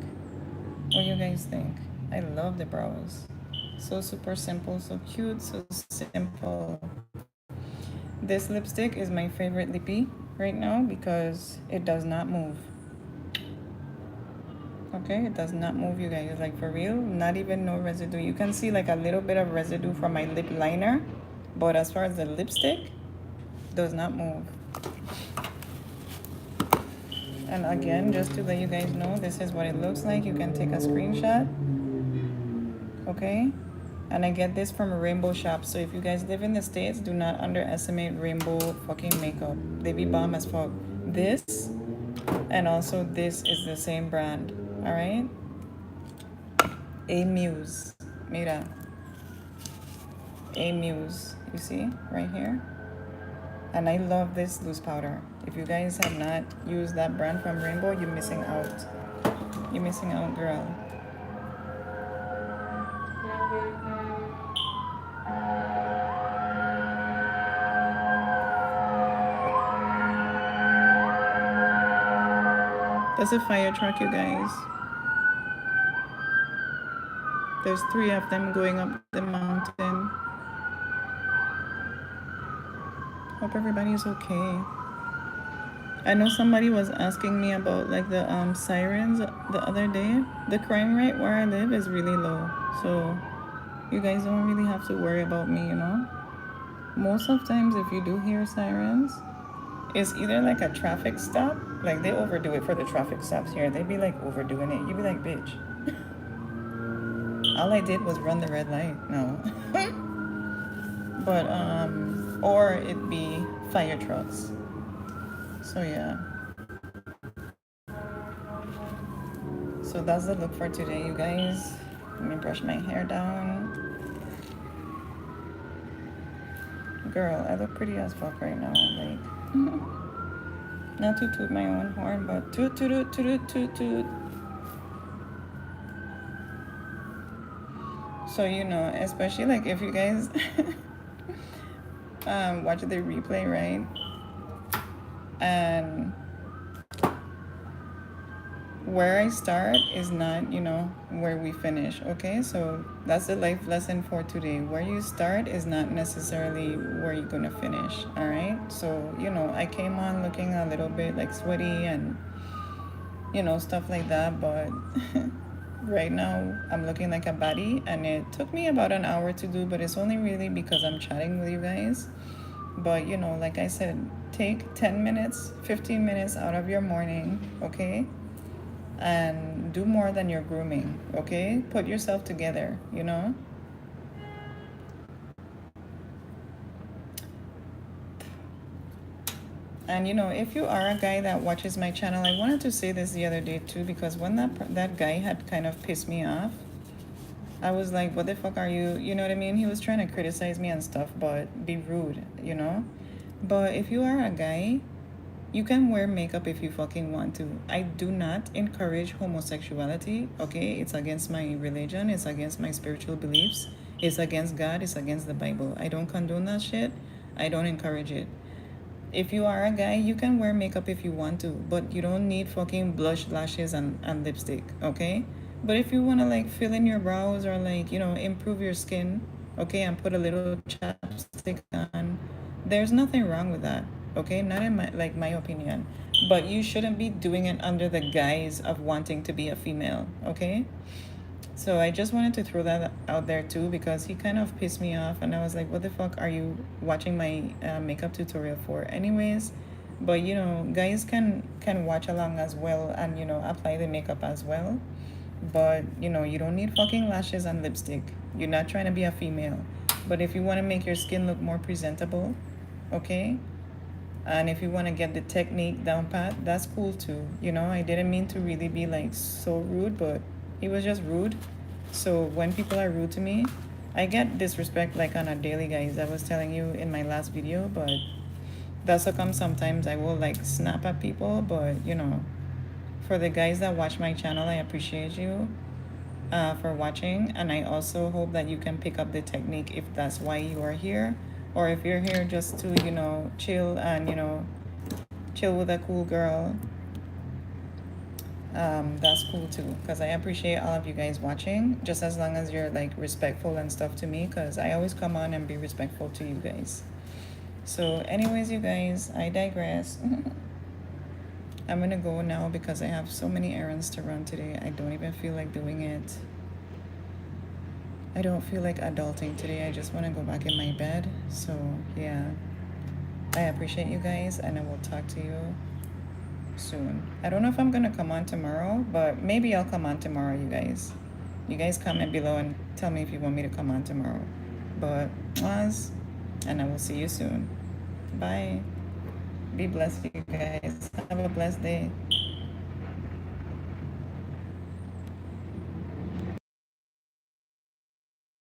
what do you guys think? I love the brows. So super simple, so cute, so simple. This lipstick is my favorite lippy right now because it does not move. Okay, it does not move, you guys. Like, for real, not even no residue. You can see like a little bit of residue from my lip liner, but as far as the lipstick, does not move. And again, just to let you guys know, this is what it looks like. You can take a screenshot. Okay, and I get this from a Rainbow Shop. So if you guys live in the States, do not underestimate Rainbow fucking makeup. They be bomb as fuck. This and also this is the same brand. All right, A Muse. Mira, A Muse. You see right here. And I love this loose powder. If you guys have not used that brand from Rainbow, you're missing out. You're missing out, girl. That's a fire truck, you guys. There's 3 of them going up the mountain. Hope everybody's okay. I know somebody was asking me about like the sirens the other day. The crime rate where I live is really low, so you guys don't really have to worry about me. Most of times if you do hear sirens, it's either like a traffic stop, like they overdo it for the traffic stops here. They be like overdoing it. You be like, bitch, all I did was run the red light. No, but or it be fire trucks. So yeah. So that's the look for today, you guys. Let me brush my hair down. Girl, I look pretty as fuck right now. Like, not to toot my own horn, but toot toot toot toot toot toot. So especially like if you guys watch the replay, right? And where I start is not, where we finish. Okay, so that's the life lesson for today. Where you start is not necessarily where you're gonna finish. All right, so I came on looking a little bit like sweaty and stuff like that, but right now I'm looking like a baddie, and it took me about an hour to do, but it's only really because I'm chatting with you guys. But like I said, take 10 minutes, 15 minutes out of your morning, okay? And do more than your grooming, okay? Put yourself together. And if you are a guy that watches my channel, I wanted to say this the other day too, because when that guy had kind of pissed me off, I was like, what the fuck are you? You know what I mean? He was trying to criticize me and stuff, but be rude. But if you are a guy, you can wear makeup if you fucking want to. I do not encourage homosexuality, okay? It's against my religion, it's against my spiritual beliefs, it's against God, it's against the Bible. I don't condone that shit. I don't encourage it. If you are a guy, you can wear makeup if you want to, but you don't need fucking blush, lashes, and lipstick, okay? But if you want to like fill in your brows or like, improve your skin, okay, and put a little chapstick on, there's nothing wrong with that, okay? Not in my opinion. But you shouldn't be doing it under the guise of wanting to be a female, okay? So I just wanted to throw that out there too, because he kind of pissed me off, and I was like, "What the fuck are you watching my makeup tutorial for, anyways?" But guys can watch along as well, and apply the makeup as well. But you don't need fucking lashes and lipstick. You're not trying to be a female. But if you want to make your skin look more presentable, okay, and if you want to get the technique down pat, that's cool too. I didn't mean to really be like so rude, but he was just rude. So when people are rude to me, I get disrespect like on a daily, guys. I was telling you in my last video, but that's how come sometimes I will like snap at people. But for the guys that watch my channel, I appreciate you for watching, and I also hope that you can pick up the technique if that's why you are here, or if you're here just to chill and chill with a cool girl. That's cool too, because I appreciate all of you guys watching, just as long as you're like respectful and stuff to me, because I always come on and be respectful to you guys. So anyways, you guys, I digress. I'm gonna go now because I have so many errands to run today. I don't even feel like doing it. I don't feel like adulting today. I just want to go back in my bed. So yeah, I appreciate you guys, and I will talk to you soon. I don't know if I'm gonna come on tomorrow, but maybe I'll come on tomorrow, you guys. You guys comment below and tell me if you want me to come on tomorrow. But was, and I will see you soon. Bye. Be blessed, you guys. Have a blessed day.